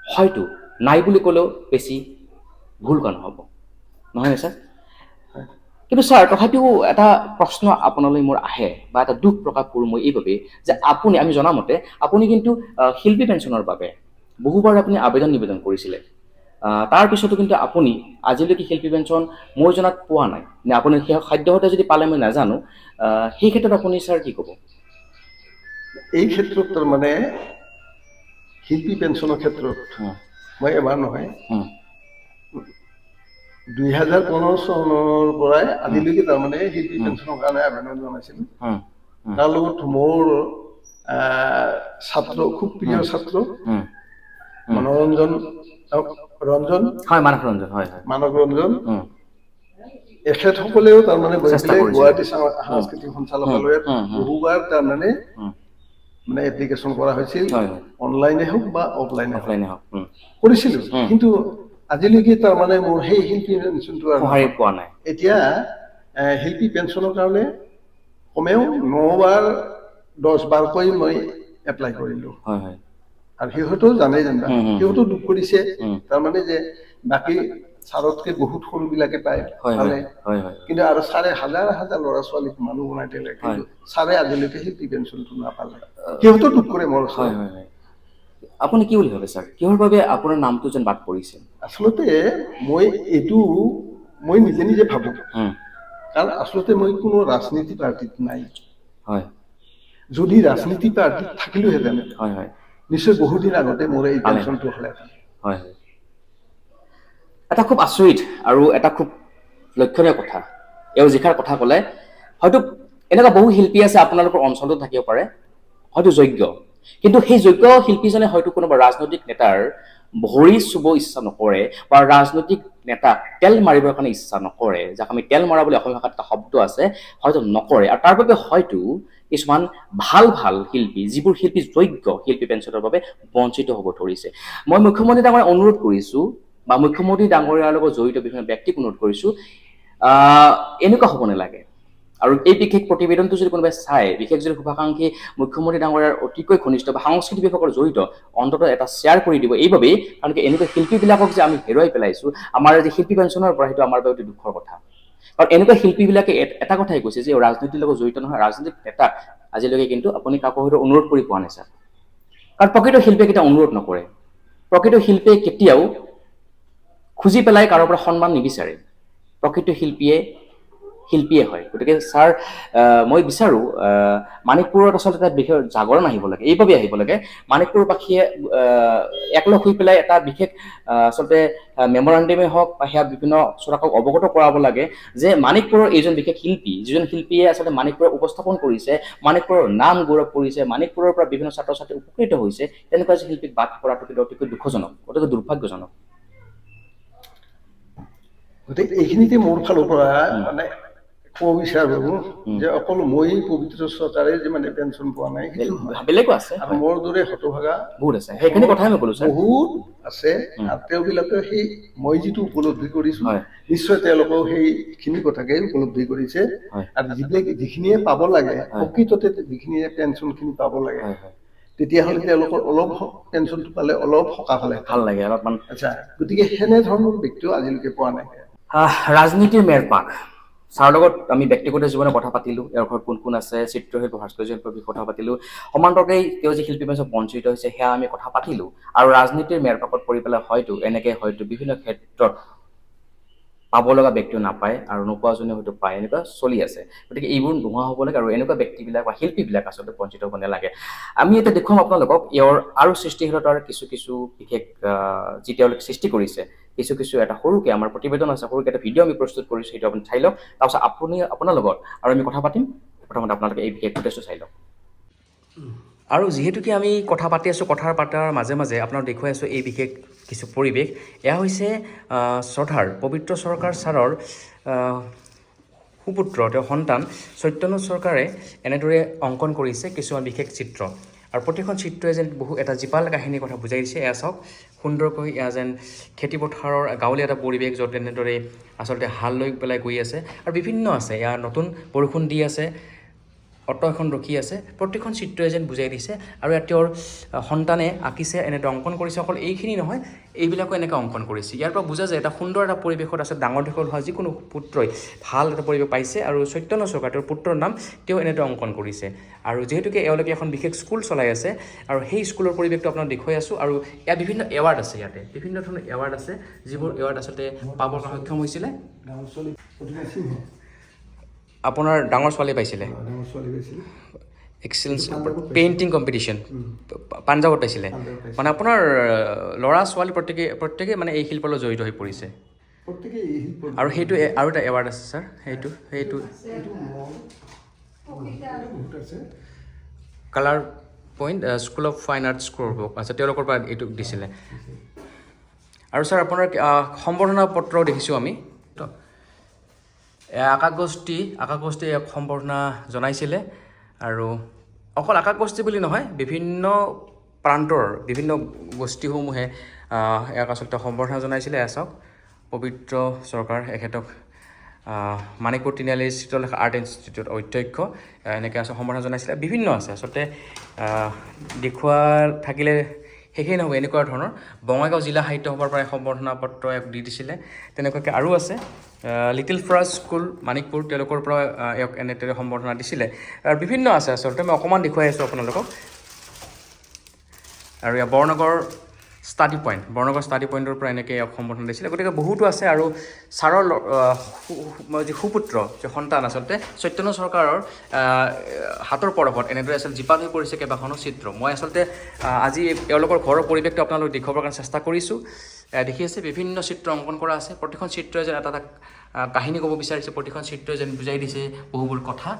হয়তো নাই বুলি ক'লেও বেছি ভুল কোৱা নহ'ব নহয়নে ছাৰ কিন্তু ছাৰ তথাপিও এটা প্ৰশ্ন আপোনালৈ মোৰ আহে বা এটা দুখ প্ৰকাশ কৰোঁ মই এইবাবেই যে আপুনি আমি জনামতে আপুনি কিন্তু শিল্পী পেঞ্চনৰ বাবে বহুবাৰ আপুনি আবেদন নিবেদন কৰিছিলে তাৰপিছতো কিন্তু আপুনি আজিলৈকে শিল্পী পেঞ্চন মই জনাত পোৱা নাই নে আপুনি সেই খাদ্যহতে যদি পালে মই নাজানো সেই ক্ষেত্ৰত আপুনি ছাৰ কি ক'ব এই ক্ষেত্ৰত তাৰমানে শিল্পী পেঞ্চনৰ ক্ষেত্ৰত মই এবাৰ নহয় 2015 চনৰ পৰাই আজিলৈকে তাৰমানে শিল্পী পেঞ্চনৰ কাৰণে আবেদন জনাইছিলোঁ তাৰ লগত মোৰ ছাত্ৰ খুব প্ৰিয় ছাত্ৰ মনোৰঞ্জন ৰঞ্জন মানৱ ৰঞ্জন এখেতসকলেও তাৰমানে গৈ পেলাই গুৱাহাটী সাংস্কৃতিক সঞ্চালকালয়ত বহুবাৰ তাৰমানে মানে এপ্লিকেশ্যন কৰা হৈছিল অনলাইনে হওক বা অফলাইনে হওক কৰিছিলোঁ কিন্তু আজিলৈকে তাৰমানে মোৰ সেই শিল্পী পেঞ্চনটো পোৱা নাই এতিয়া শিল্পী পেঞ্চনৰ কাৰণে কমেও 9বাৰ 10বাৰকৈ মই এপ্লাই কৰিলোঁ আৰু সিহঁতেও জানে যেনিবা সিহঁতেও দুখ কৰিছে তাৰমানে যে বাকী ছাৰতকৈ বহুত সৰুবিলাকে পায় পালে কিন্তু আৰু ছাৰে হাজাৰ হাজাৰ ল'ৰা ছোৱালীক মানুহ বনাই দিলে কিন্তু ছাৰে আজিলৈকে শিল্পী পেঞ্চনটো নাপালে সিহঁতেও দুখ কৰে মোৰ আপুনি কি বুলি ভাবে ছাৰ কিহৰ বাবে আপোনাৰ নামটো যেন বাদ পৰিছে আচলতে মই এইটো মই নিজে নিজে ভাবোঁ কাৰণ আচলতে মই কোনো ৰাজনীতি পাৰ্টিত নাই যদি ৰাজনীতি পাৰ্টিত থাকিলোহেঁতেন নিশ্চয় বহুদিন আগতে মোৰ এই পেঞ্চনটো হ'লেহেঁতেন এটা খুব আচৰিত আৰু এটা খুব লক্ষণীয় কথা এওঁ যিষাৰ কথা ক'লে হয়তো এনেকুৱা বহু শিল্পী আছে আপোনালোকৰ অঞ্চলতো থাকিব পাৰে হয়তো যোগ্য কিন্তু সেই যোগ্য শিল্পীজনে হয়তো কোনোবা ৰাজনৈতিক নেতাৰ ভৰি চুব ইচ্ছা নকৰে বা ৰাজনৈতিক নেতা তেল মাৰিবৰ কাৰণে ইচ্ছা নকৰে যাক আমি তেল মৰা বুলি অসমীয়া ভাষাত এটা শব্দ আছে হয়তো নকৰে আৰু তাৰ বাবে হয়তো কিছুমান ভাল ভাল শিল্পী যিবোৰ শিল্পী যোগ্য শিল্পী পেঞ্চনৰ বাবে বঞ্চিত হ'ব ধৰিছে মই মুখ্যমন্ত্ৰী ডাঙৰীয়াক অনুৰোধ কৰিছোঁ বা মুখ্যমন্ত্ৰী ডাঙৰীয়াৰ লগত জড়িত বিভিন্ন ব্যক্তিক অনুৰোধ কৰিছোঁ এনেকুৱা হ'ব নালাগে আৰু এই বিশেষ প্ৰতিবেদনটো যদি কোনোবাই চায় বিশেষ যদি শুভাকাংক্ষী মুখ্যমন্ত্ৰী ডাঙৰীয়াৰ অতিকৈ ঘনিষ্ঠ বা সাংস্কৃতিক বিভাগৰ জড়িত অন্ততঃ এটা শ্বেয়াৰ কৰি দিব এইবাবেই কাৰণ কি এনেকুৱা শিল্পীবিলাকক যে আমি হেৰুৱাই পেলাইছোঁ আমাৰ যে শিল্পী পেঞ্চনৰ পৰা সেইটো আমাৰ বাবে অতি দুখৰ কথা কাৰণ এনেকুৱা শিল্পীবিলাকে এটা কথাই কৈছে যে ৰাজনীতিৰ লগত জড়িত নহয় ৰাজনীতিক নেতাক আজিলৈকে কিন্তু আপুনি কাকো হয়তো অনুৰোধ কৰি পোৱা নাই ছাৰ কাৰণ প্ৰকৃত শিল্পীয়ে কেতিয়াও অনুৰোধ নকৰে প্ৰকৃত শিল্পীয়ে কেতিয়াও খুজি পেলাই কাৰোৰ পৰা সন্মান নিবিচাৰে প্ৰকৃত শিল্পীয়ে হয় গতিকে ছাৰ মই বিচাৰোঁ মানিকপুৰত আচলতে এটা বিশেষ জাগৰণ আহিব লাগে এইবাবে আহিব লাগে মানিকপুৰবাসীয়ে একলগ হৈ পেলাই এটা বিশেষ আচলতে মেমৰেণ্ডামেই হওক বা সেয়া বিভিন্ন শ্ৰোতাকক অৱগত কৰাব লাগে যে মানিকপুৰৰ এইজন বিশেষ শিল্পী যিজন শিল্পীয়ে আচলতে মানিকপুৰক উপস্থাপন কৰিছে মানিকপুৰৰ নাম গৌৰৱ কৰিছে মানিকপুৰৰ পৰা বিভিন্ন ছাত্ৰ ছাত্ৰী উপকৃত হৈছে তেনেকুৱা যে শিল্পীক বাদ কৰাটো কিন্তু অতিকৈ দুখজনক অতিকৈ দুৰ্ভাগ্যজনক গতিকে এইখিনিতে মোৰ ফালৰ পৰা মানে ক'ব বিচাৰোঁ যে অকল মই পবিত্ৰ চৰকাৰে যে মানে পেঞ্চন পোৱা নাই বেলেগো আছে আৰু মোৰ দৰে হতভাগা বহুত আছে সেইখিনি কথাই মই ক'লোঁ বহুত আছে আৰু তেওঁবিলাকে সেই মই যিটো উপলব্ধি কৰিছোঁ নিশ্চয় তেওঁলোকেও সেইখিনি কথাকে উপলব্ধি কৰিছে আৰু যিখিনিয়ে পাব লাগে প্ৰকৃততে যিখিনিয়ে পেঞ্চনখিনি পাব লাগে তেতিয়াহ'লে তেওঁলোকৰ অলপ পেঞ্চনটো পালে অলপ সকাহ হ'লে ভাল লাগে অলপমান আচ্ছা গতিকে সেনেধৰণৰ ব্যক্তিও আজিলৈকে পোৱা নাই ৰাজনীতিৰ মেৰপাক ছাৰ লগত আমি ব্যক্তিগত জীৱনে কথা পাতিলোঁ ইয়াৰ ঘৰত কোন কোন আছে চিত্ৰশিল্পী ভাস্কৰ্যশিল্পৰ বিষয়ে কথা পাতিলোঁ সমান্তৰকেই তেওঁ যে শিল্পী পেঞ্চন বঞ্চিত হৈছে সেয়া আমি কথা পাতিলোঁ আৰু ৰাজনীতিৰ মেৰপাকত পৰি পেলাই হয়তো এনেকৈ হয়তো বিভিন্ন ক্ষেত্ৰত পাব লগা ব্যক্তিও নাপায় আৰু নোপোৱাজনে হয়তো পায় এনেকুৱা চলি আছে গতিকে এইবোৰ নোহোৱা হ'ব লাগে আৰু এনেকুৱা ব্যক্তিবিলাক বা শিল্পীবিলাক আচলতে বঞ্চিত হ'ব নালাগে আমি এতিয়া দেখুৱাম আপোনালোকক ইয়াৰ আৰু সৃষ্টিশীলতাৰ কিছু বিশেষ যি তেওঁলোকে সৃষ্টি কৰিছে কিছু এটা সৰুকৈ আমাৰ প্ৰতিবেদন আছে সৰুকৈ এটা ভিডিঅ' আমি প্ৰস্তুত কৰিছোঁ সেইটো আপুনি চাই লওক তাৰপিছত আপোনাৰ লগত আৰু আমি কথা পাতিম প্ৰথমতে আপোনালোকে এই বিশেষ ফুটেজটো চাই লওক আৰু যিহেতুকে আমি কথা পাতি আছোঁ কথাৰ পাতাৰ মাজে মাজে আপোনাক দেখুৱাই আছোঁ এই বিশেষ কিছু পৰিৱেশ এয়া হৈছে শ্ৰদ্ধাৰ পবিত্ৰ চৰকাৰ ছাৰৰ সুপুত্ৰ তেওঁৰ সন্তান সত্যনুজ চৰকাৰে এনেদৰে অংকন কৰিছে কিছুমান বিশেষ চিত্ৰ আৰু প্ৰতিখন চিত্ৰই যেন এটা জীপাল কাহিনীৰ কথা বুজাই দিছে এয়া চাওক সুন্দৰকৈ এয়া যেন খেতিপথাৰৰ গাঁৱলীয়া এটা পৰিৱেশ য'ত এনেদৰে আচলতে হাল লৈ পেলাই গৈ আছে আৰু বিভিন্ন আছে এয়া নতুন বৰষুণ দি আছে অটো এখন ৰখি আছে প্ৰতিখন চিত্ৰই যেন বুজাই দিছে আৰু ইয়াত তেওঁৰ সন্তানে আঁকিছে এনেদৰে অংকন কৰিছে অকল এইখিনি নহয় এইবিলাকো এনেকৈ অংকন কৰিছে ইয়াৰ পৰা বুজা যায় এটা সুন্দৰ এটা পৰিৱেশত আছে ডাঙৰ দীঘল হোৱা যিকোনো পুত্ৰই ভাল এটা পৰিৱেশ পাইছে আৰু সত্যনুজ চৰকাৰ তেওঁৰ পুত্ৰৰ নাম তেওঁ এনেদৰে অংকন কৰিছে আৰু যিহেতুকে এওঁলোকে এখন বিশেষ স্কুল চলাই আছে আৰু সেই স্কুলৰ পৰিৱেশটো আপোনাক দেখুৱাই আছোঁ আৰু ইয়াত বিভিন্ন এৱাৰ্ড আছে ইয়াতে বিভিন্ন ধৰণৰ এৱাৰ্ড আছে যিবোৰ এৱাৰ্ড আচলতে পাবৰ কাৰণে সক্ষম হৈছিলে আপোনাৰ ডাঙৰ ছোৱালী পাইছিলে এক্সেলেঞ্চ পেইণ্টিং কম্পিটিশ্যন পাঞ্জাৱত পাইছিলে মানে আপোনাৰ ল'ৰা ছোৱালী প্ৰত্যেকে মানে এই শিল্পৰ লগত জড়িত হৈ পৰিছে আৰু সেইটো আৰু এটা এৱাৰ্ড আছে ছাৰ সেইটো colour point school of fine arts কৰবক আচ্ছা তেওঁলোকৰ পৰা এইটো দিছিলে আৰু ছাৰ আপোনাৰ সম্বৰ্ধনা পত্ৰও দেখিছোঁ আমি আকাশগোষ্ঠী এক সম্বৰ্ধনা জনাইছিলে আৰু অকল আকাশগোষ্ঠী বুলি নহয় বিভিন্ন প্ৰান্তৰ বিভিন্ন গোষ্ঠীসমূহে ইয়াক আচলতে সম্বৰ্ধনা জনাইছিলে এয়া চাওক পবিত্ৰ চৰকাৰ এখেতক মানিকপুৰ তিনিআলি চিত্ৰলেখা আৰ্ট ইনষ্টিটিউট অধ্যক্ষ এনেকৈ আছে সম্বৰ্ধনা জনাইছিলে বিভিন্ন আছে আচলতে দেখুওৱা থাকিলে শেষেই নহ'ব এনেকুৱা ধৰণৰ বঙাইগাঁও জিলা সাহিত্য সভাৰ পৰা সম্বৰ্ধনা পত্ৰ দি দিছিলে তেনেকুৱাকৈ আৰু আছে লিটিল ফ্ৰাজ স্কুল মানিকপুৰ তেওঁলোকৰ পৰা ইয়াক এনেদৰে সম্বৰ্ধনা দিছিলে আৰু বিভিন্ন আছে আচলতে মই অকণমান দেখুৱাই আছোঁ আপোনালোকক আৰু ইয়াৰ বৰনগৰ ষ্টাডি পইণ্টৰ পৰা এনেকৈ ইয়াক সম্বৰ্ধনা দিছিলে গতিকে বহুতো আছে আৰু ছাৰৰ যি সুপুত্ৰ যে সন্তান আচলতে সত্যনুজ চৰকাৰৰ হাতৰ পৰশত এনেদৰে আচলতে জীপাল হৈ পৰিছে কেইবাখনো চিত্ৰ মই আচলতে আজি এওঁলোকৰ ঘৰৰ পৰিৱেশটো আপোনালোক দেখুৱাবৰ কাৰণে চেষ্টা কৰিছোঁ দেখি আছে বিভিন্ন চিত্ৰ অংকন কৰা আছে প্ৰতিখন চিত্ৰই যেন এটা কাহিনী ক'ব বিচাৰিছে প্ৰতিখন চিত্ৰই যেন বুজাই দিছে বহুবোৰ কথা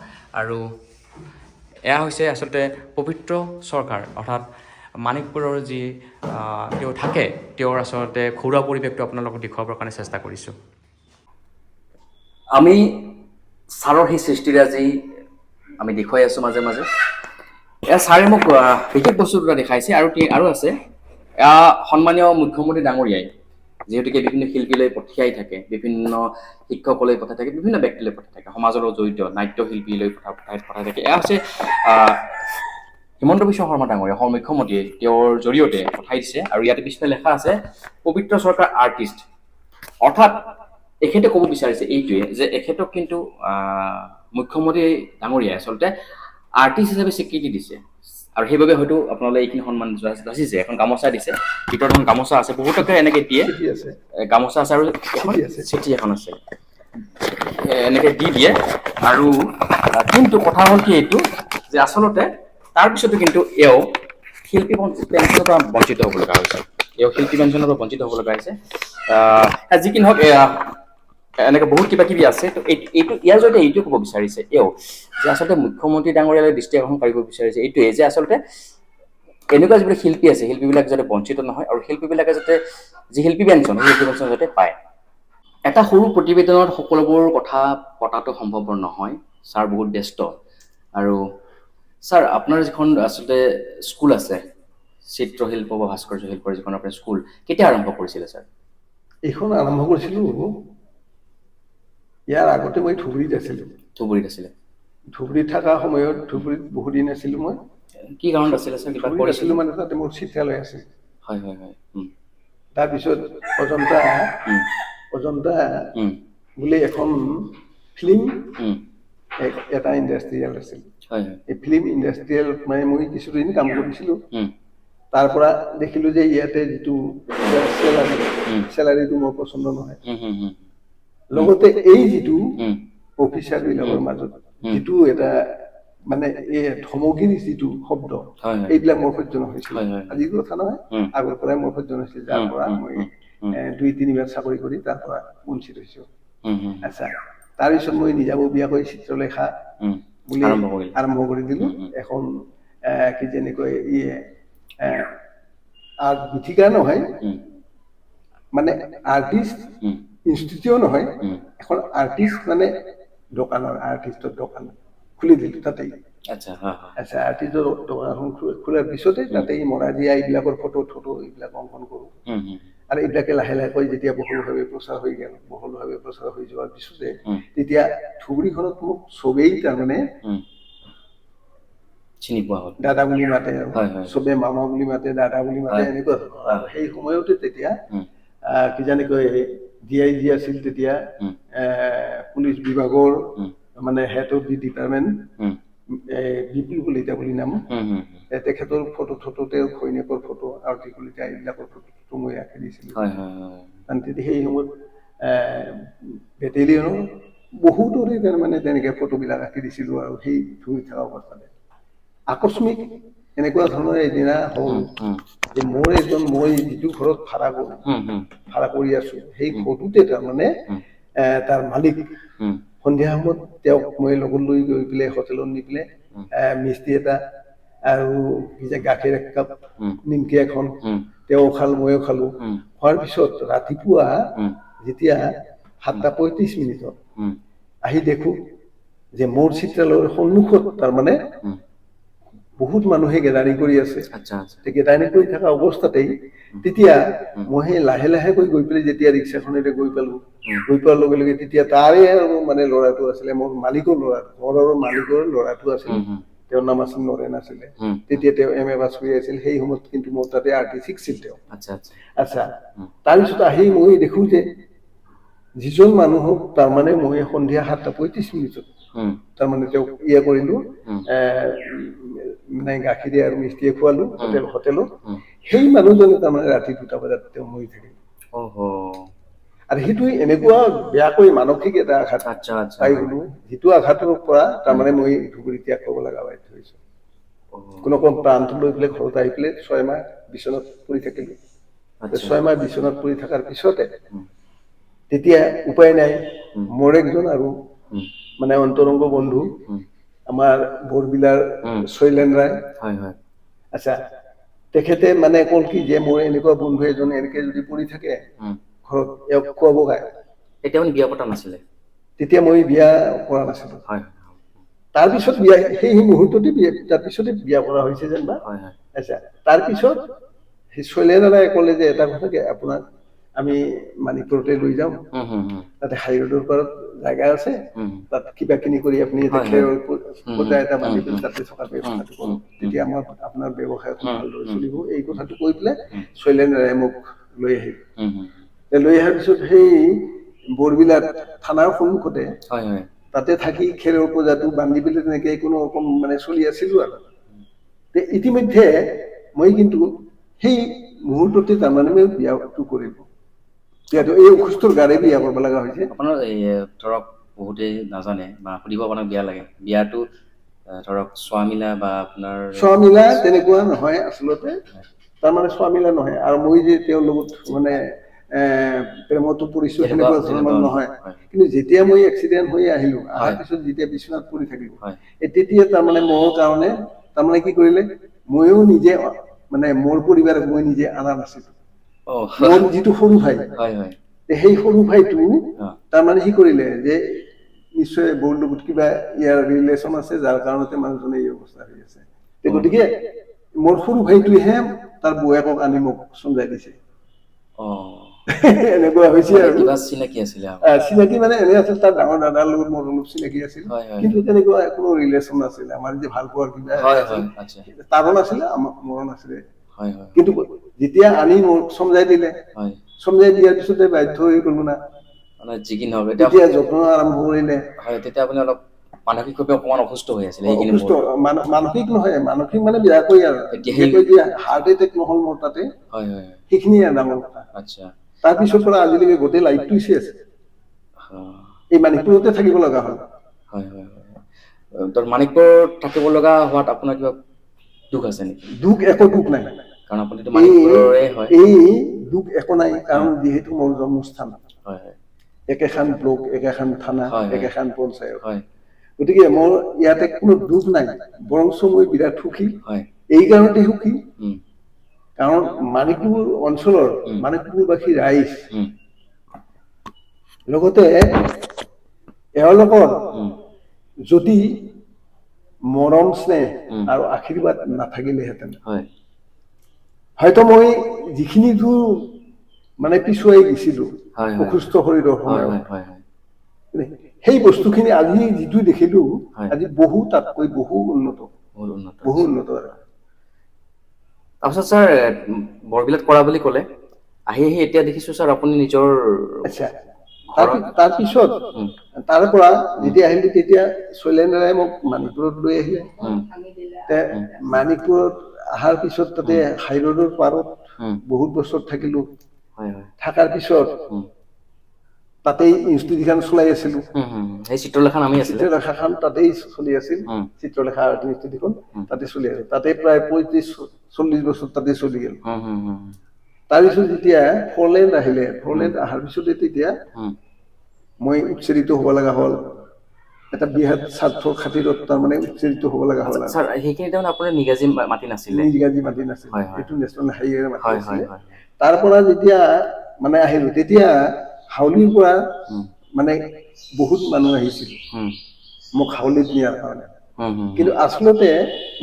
আৰু এয়া হৈছে আচলতে পবিত্ৰ চৰকাৰ অৰ্থাৎ মানিকপুৰৰ যি তেওঁ থাকে তেওঁৰ আচলতে ঘৰুৱা পৰিৱেশটো আপোনালোকক দেখুৱাবৰ কাৰণে চেষ্টা কৰিছোঁ আমি ছাৰৰ সেই সৃষ্টিৰে আজি আমি দেখুৱাই আছোঁ মাজে মাজে এয়া ছাৰে মোক বিশেষ বস্তু দুটা দেখাইছে আৰু আছে এয়া সন্মানীয় মুখ্যমন্ত্ৰী ডাঙৰীয়াই যিহেতুকে বিভিন্ন শিল্পীলৈ পঠিয়াই থাকে বিভিন্ন শিক্ষকলৈ পঠাই থাকে বিভিন্ন ব্যক্তিলৈ পঠাই থাকে সমাজৰ লগত জড়িত নাট্যশিল্পীলৈ পঠাই থাকে এয়া হৈছে হিমন্ত বিশ্ব শৰ্মা ডাঙৰীয়া মুখ্যমন্ত্ৰীয়ে তেওঁৰ জৰিয়তে পঠাই দিছে আৰু ইয়াতে পিছফালে লেখা আছে পবিত্ৰ চৰকাৰ আৰ্টিষ্ট অৰ্থাৎ এখেতে ক'ব বিচাৰিছে এইটোৱে যে এখেতক কিন্তু মুখ্যমন্ত্ৰী ডাঙৰীয়াই আচলতে আৰ্টিষ্ট হিচাপে স্বীকৃতি দিছে আৰু সেইবাবে হয়তো আপোনালোকে এইখিনি সন্মান যাচিছে এখন গামোচা দিছে ভিতৰত এখন গামোচা আছে বহুতকে এনেকৈ দিয়ে গামোচা আছে আৰু চিঠি এখন আছে এনেকৈ দি দিয়ে আৰু কিন্তু কথা হ'ল কি এইটো যে আচলতে তাৰপিছতো কিন্তু এওঁ শিল্পী পেঞ্চনৰ পৰা বঞ্চিত হ'ব লগা হৈছে যি কি নহওক এনেকৈ বহুত কিবা কিবি আছে তো ইয়াৰ জৰিয়তে এইটোৱে ক'ব বিচাৰিছে এওঁ যে আচলতে মুখ্যমন্ত্ৰী ডাঙৰীয়ালৈ দৃষ্টি আকৰ্ষণ কৰিব বিচাৰিছে এইটোৱে যে আচলতে এনেকুৱা যিবিলাক শিল্পী আছে শিল্পীবিলাক যাতে বঞ্চিত নহয় আৰু শিল্পীবিলাকে যাতে যি শিল্পী পেঞ্চন সেই শিল্পী পেঞ্চন যাতে পায় এটা সৰু প্ৰতিবেদনত সকলোবোৰ কথা পতাটো সম্ভৱপৰ নহয় ছাৰ বহুত ব্যস্ত আৰু ছাৰ আপোনাৰ যিখন আচলতে স্কুল আছে চিত্ৰশিল্প বা ভাস্কৰ্য শিল্পৰ যিখন আপোনাৰ স্কুল কেতিয়া আৰম্ভ কৰিছিলে ছাৰ এইখন আৰম্ভ কৰিছিলোঁ ইয়াৰ আগতে মই ধুবুৰীত আছিলে ধুবুৰীত থকা সময়ত ধুবুৰীত বহুত দিন আছিলোঁ মই কি কাৰণত আছিলে ছাৰ কিবা কৰিছিলোঁ মানে তাতে মোৰ চিত্ৰালয় আছে হয় তাৰপিছত অজন্তা বুলি এখন ফিল্ম এটা ইণ্ডাষ্ট্ৰিয়েল আছিল এই ফিল্ম ইণ্ডাষ্ট্ৰিয়েল মানে মই কিছুদিন কাম কৰিছিলোঁ তাৰ পৰা দেখিলোঁ যে ইয়াতে যিটো চেলাৰীটো মোৰ পচন্দ নহয় লগতে এই যিটো অফিচাৰ বিলাকৰ মাজত যিটো এটা মানে এই ধমকিৰ যিটো শব্দ এইবিলাক মোৰ সহ্য নহৈছিল আজিৰ কথা নহয় আগৰ পৰাই মোৰ সহ্য নহৈছিল যাৰ পৰা মই 2-3 বাৰ চাকৰি কৰি তাৰ পৰা বঞ্চিত হৈছোঁ আচ্ছা তাৰপিছত মই নিজাববীয়াকৈ চিত্ৰলেখা বুলি আৰম্ভ কৰি দিলোঁ এখন কি যেনেকৈ আৰ্ট গীতিকা নহয় মানে আৰ্টিষ্ট ইনষ্টিটিউট নহয় এখন আৰ্টিষ্ট মানে দোকানৰ আৰ্টিষ্টৰ দোকান খুলি দিলোঁ তাতেই। আচ্ছা হা হা আচ্ছা, আৰ্টিষ্টৰ দোকানখন খোলাৰ পিছতে তাতেই মৰাজিয়া এইবিলাকৰ ফটো এইবিলাক অংকন কৰোঁ। আৰু এইবিলাকে লাহে লাহেকৈ যেতিয়া বহুলভাৱে প্ৰচাৰ হৈ গ'ল, বহুলভাৱে প্ৰচাৰ হৈ যোৱাৰ পিছতে তেতিয়া ধুবুৰীখনত মোক চবেই তাৰমানে চিনি পোৱা হ'ল, দাদা বুলি মাতে আৰু চবে মামা বুলি মাতে, দাদা বুলি মাতে, এনেকুৱা ধৰণৰ। আৰু সেই সময়তে তেতিয়া কিজানি কয় DIG আছিল তেতিয়া, পুলিচ বিভাগৰ মানে হেড অফ দি ডিপাৰ্টমেণ্ট, বিপুল কলিতা বুলি নাম, তেখেতৰ ফটো তেওঁ ঘৈণীয়েকৰ ফটো, আৰতি কলিতা এইবিলাকৰ ফটো মই আঁকি দিছিলোঁ। কাৰণ তেতিয়া সেই সময়ত বেটেলিয়নৰ বহুতৰে তাৰমানে তেনেকৈ ফটোবিলাক আঁকি দিছিলোঁ। আৰু সেই ধুই থকা অৱস্থাতে আকস্মিক এনেকুৱা ধৰণৰ এদিনা হ'ল যে মই যিটো ঘৰত ভাড়া কৰি আছোঁ, সেই ঘৰটোতে তাৰমানে তাৰ মালিক সন্ধিয়া সময়ত তেওঁক মই লগত লৈ গৈ পেলাই হোটেলত নি পেলাই মিষ্টি এটা আৰু গাখীৰ 1 কাপ, নিমকি এখন তেওঁ খালোঁ, ময়ো খালোঁ। খোৱাৰ পিছত ৰাতিপুৱা যেতিয়া 7:35 আহি দেখোঁ যে মোৰ চিত্ৰালয়ৰ সন্মুখত তাৰমানে বহুত মানুহে গেদাৰিং কৰি আছে। গেদাৰিং কৰি থকা অৱস্থাতেই তেতিয়া মই সেই লাহে লাহেকৈ গৈ পেলাই যেতিয়া ৰিক্সাখনেৰে গৈ পালোঁ, গৈ পোৱাৰ লগে লগে তেতিয়া তাৰে আৰু মানে ল'ৰাটো আছিলে, মোৰ মালিকৰ ল'ৰা, ঘৰৰ মালিকৰ ল'ৰাটো আছিল। তেওঁৰ নাম আছিল নৰেন আছিলে। তেতিয়া তেওঁ MA পাছ কৰি আছিল। সেই সময়ত কিন্তু মোৰ তাতে RT শিকিছিল তেওঁ। আচ্ছা, তাৰপিছত আহি মই দেখোঁ যে যিজন মানুহক তাৰমানে মই সন্ধিয়া 7:35 তাৰমানে তেওঁক কৰিলোঁ, মানে গাখীৰে আৰু মিষ্টিয়ে খোৱালোঁ হোটেলত, সেই মানুহজনে তাৰমানে ৰাতি 2টা বজাত তেওঁ মৰি থাকিল। আৰু সেইটো এনেকুৱা বেয়াকৈ মানসিক এটা আঘাত পাই গ'লো, যিটো আঘাতৰ পৰা তাৰমানে মই ধুবুৰী ত্যাগ কৰিব লগা বাধ্য হৈছোঁ। কোনো প্ৰাণটো লৈ পেলাই ঘৰত আহি পেলাই 6 মাহ বিচনাত পৰি থাকিলোঁ। 6 মাহ বিচনাত পৰি থকাৰ পিছতে তেতিয়া উপায় নাই, মোৰ একজন আৰু মানে অন্তৰংগ বন্ধু আমাৰ বৰবিলাৰ শৈলেন ৰায়, আচ্ছা, তেখেতে মানে ক'ল কি যে মোৰ এনেকুৱা বন্ধু এজন এনেকে যদি পৰি থাকে ঘৰত, এওঁক খুৱাব গায়। তেতিয়া মানে বিয়া পতা নাছিলে? তেতিয়া মই বিয়া কৰা নাছিলোঁ। তাৰপিছত বিয়া সেই মুহূৰ্ততে তাৰপিছতে বিয়া কৰা হৈছে যেনিবা। আচ্ছা, তাৰপিছত শৈলেন ৰায়ে ক'লে যে এটা কথা কি, আপোনাক আমি মানিকপুৰতে লৈ যাম, তাতে হাই ৰোডৰ পাৰত জাগা আছে, তাত কিবা কিনি কৰি আপুনি পূজা এটা বান্ধি পেলাই তাতে থকাৰ ব্যৱস্থাটো কৰক, তেতিয়া আপোনাৰ ব্যৱসায় ভালদৰে চলিব। এই কথাটো কৈ পেলাই শৈলেন ৰায়ে মোক লৈ আহিল। লৈ অহাৰ পিছত সেই বৰবিলাত থানাৰ সন্মুখতে তাতে থাকি খেৰৰ পূজাটো বান্ধি পেলাই তেনেকে কোনো ৰকম মানে চলি আছিলোঁ। আৰু ইতিমধ্যে মই কিন্তু সেই মুহূৰ্ততে তাৰমানে মই বিয়াটো কৰিলোঁ। বিয়াটো এই অসুস্থৰ গাৰে বিয়া কৰিব লগা হৈছে। আপোনাৰ ধৰক বহুতেই নাজানে বা সুধিব আপোনাক বেয়া লাগে, বিয়াটো ধৰক চোৱামিলা বা আপোনাৰ চোৱামিলা তেনেকুৱা নহয় আচলতে, তাৰমানে চোৱামিলা নহয়। আৰু মই যে তেওঁৰ লগত মানে প্ৰেমতো পৰিছোঁ সেনেকুৱা ধৰণৰ নহয়। কিন্তু যেতিয়া মই এক্সিডেণ্ট হৈ আহিলোঁ, অহাৰ পিছত যেতিয়া বিচনাত পৰি থাকিলোঁ, তেতিয়া তাৰমানে মোৰ কাৰণে তাৰমানে কি কৰিলে, ময়ো নিজে মানে মোৰ পৰিবাৰক মই নিজে অনা নাছিলোঁ। মোৰ যিটো সৰু ভাই, সেই সৰু ভাইটো তাৰমানে সি কৰিলে যে নিশ্চয় বৌৰ লগত কিবা ইয়াৰ ৰিলেশ্যন আছে, যাৰ কাৰণতে মানুহজনে এই অৱস্থা হৈ আছে। গতিকে মোৰ সৰু ভাইটোৱেহে তাৰ বৌয়েকক আনি মোক চমজাই দিছে। এনেকুৱা হৈছে আৰু চিনাকি মানে এনে আছিল, তাৰ ডাঙৰ দাদাৰ লগত মোৰ অলপ চিনাকি আছিল, কিন্তু তেনেকুৱা কোনো ৰিলেশ্যন নাছিলে। আমাৰ যে ভাল পোৱাৰ কিবা তাৰো নাছিলে, মোৰো নাছিলে। কিন্তু যেতিয়া আনি মোক চমজাই দিলে, চমজাই দিয়াৰ পিছতে বাধ্য হৈ গ'লো না, তেতিয়া যত্ন আৰম্ভ কৰিলে। তেতিয়া আপুনি অলপ মানসিকভাৱে অকমান অসুস্থ হৈ আছিলে? অসুস্থ মানসিক নহয়, মানসিক মানে বেয়াকৈ আৰু যে হাৰ্ট এটেক নহ'ল মোৰ তাতে, সেইখিনিয়ে ডাঙৰ কথা। তাৰপিছৰ পৰা আজিলৈকে গোটেই লাইফটো চেছ, এই মানিকপুৰতে থাকিব লগা হ'ল। মানিকপুৰত থাকিব লগা হোৱাত আপোনাৰ কিবা দুখ আছে নেকি? দুখ একো দুখ নাই, কাৰণ আপুনিতো মানিকপুৰৰে হয়। এই দুখ একো নাই, কাৰণ যিহেতু মোৰ জন্মস্থান, একেখন ব্লক, একেখন থানা, একেখন পঞ্চায়ত, গতিকে মোৰ ইয়াতে কোনো দুখ নাই, বৰঞ্চ মই বিৰাট সুখী। এই কাৰণতে সুখী কাৰণ মানিকপুৰ অঞ্চলৰ মানিকপুৰবাসী ৰাইজ, লগতে এওঁলোকৰ উম, যদি মৰম স্নেহ উম। আৰু আশীৰ্বাদ নাথাকিলেহেঁতেন হয় হয়তো মই যিখিনি দূৰ মানে পিছুৱাই গৈছিলো হয় হয় অসুস্থ শৰীৰৰ হয় সময়ত হয় হয় হয় সেই বস্তুখিনি আজি যিটো দেখিলো হয়। আজি বহু তাতকৈ বহু উন্নত বহুত উন্নত বহু হৈছে। উন্নত তাৰপিছত ছাৰ বৰবিলাত কৰা বুলি ক'লে আহি আহি এতিয়া দেখিছো ছাৰ আপুনি নিজৰ আচ্ছা ঘৰত তাৰপিছত উম, তাৰ পৰা উম, যেতিয়া আহিলো তেতিয়া শৈলেন্দ্ৰই মোক মাণিকপুৰত লৈ আহিলে উম, তে উম, মাণিকপুৰত অহাৰ পিছত তাতে উম, হাইৰোডৰ পাৰত উম, বহুত বছৰ থাকিলো হয় হয় থকাৰ পিছত উম, তাতেই ইনষ্টিটিউটখন চলাই আছিলো সেই চিত্ৰলেখা নামেই আছিলে চিত্ৰলেখাখন তাতেই চলি আছিল উম, চিত্ৰলেখা আৰ্ট ইনষ্টিটিউটখন উম, তাতে চলি আছিল তাতে প্ৰায় 35-40 বছৰ তাতে চলি গ'ল হুম, হুম, হুম, তাৰপিছত যেতিয়া ফৰলেণ্ড আহিলে হুম, ফৰলেণ্ড অহাৰ পিছতে তেতিয়া হুম, মই উচ্চাৰিত হ'ব লগা হ'ল এটা বৃহৎ স্বাৰ্থৰ খাতিৰত তাৰমানে উচ্চাৰিত হ'ব লগা আচ্ছা হ'ল আৰু ছাৰ সেইখিনি টাইমত আপোনাৰ নিগাজী মাতি নাছিলে নিগাজী মাতি নাছিল হয় হয় এইটো নেশ্যনেল হাইৱেৰ মাতি হয় হয় আছিলে হয় তাৰ পৰা যেতিয়া মানে আহিলো তেতিয়া হাউলিৰ পৰা হুম, মানে বহুত মানুহ আহিছিল হুম, মোক হাউলিত নিয়াৰ কাৰণে হুম, হুম, কিন্তু আচলতে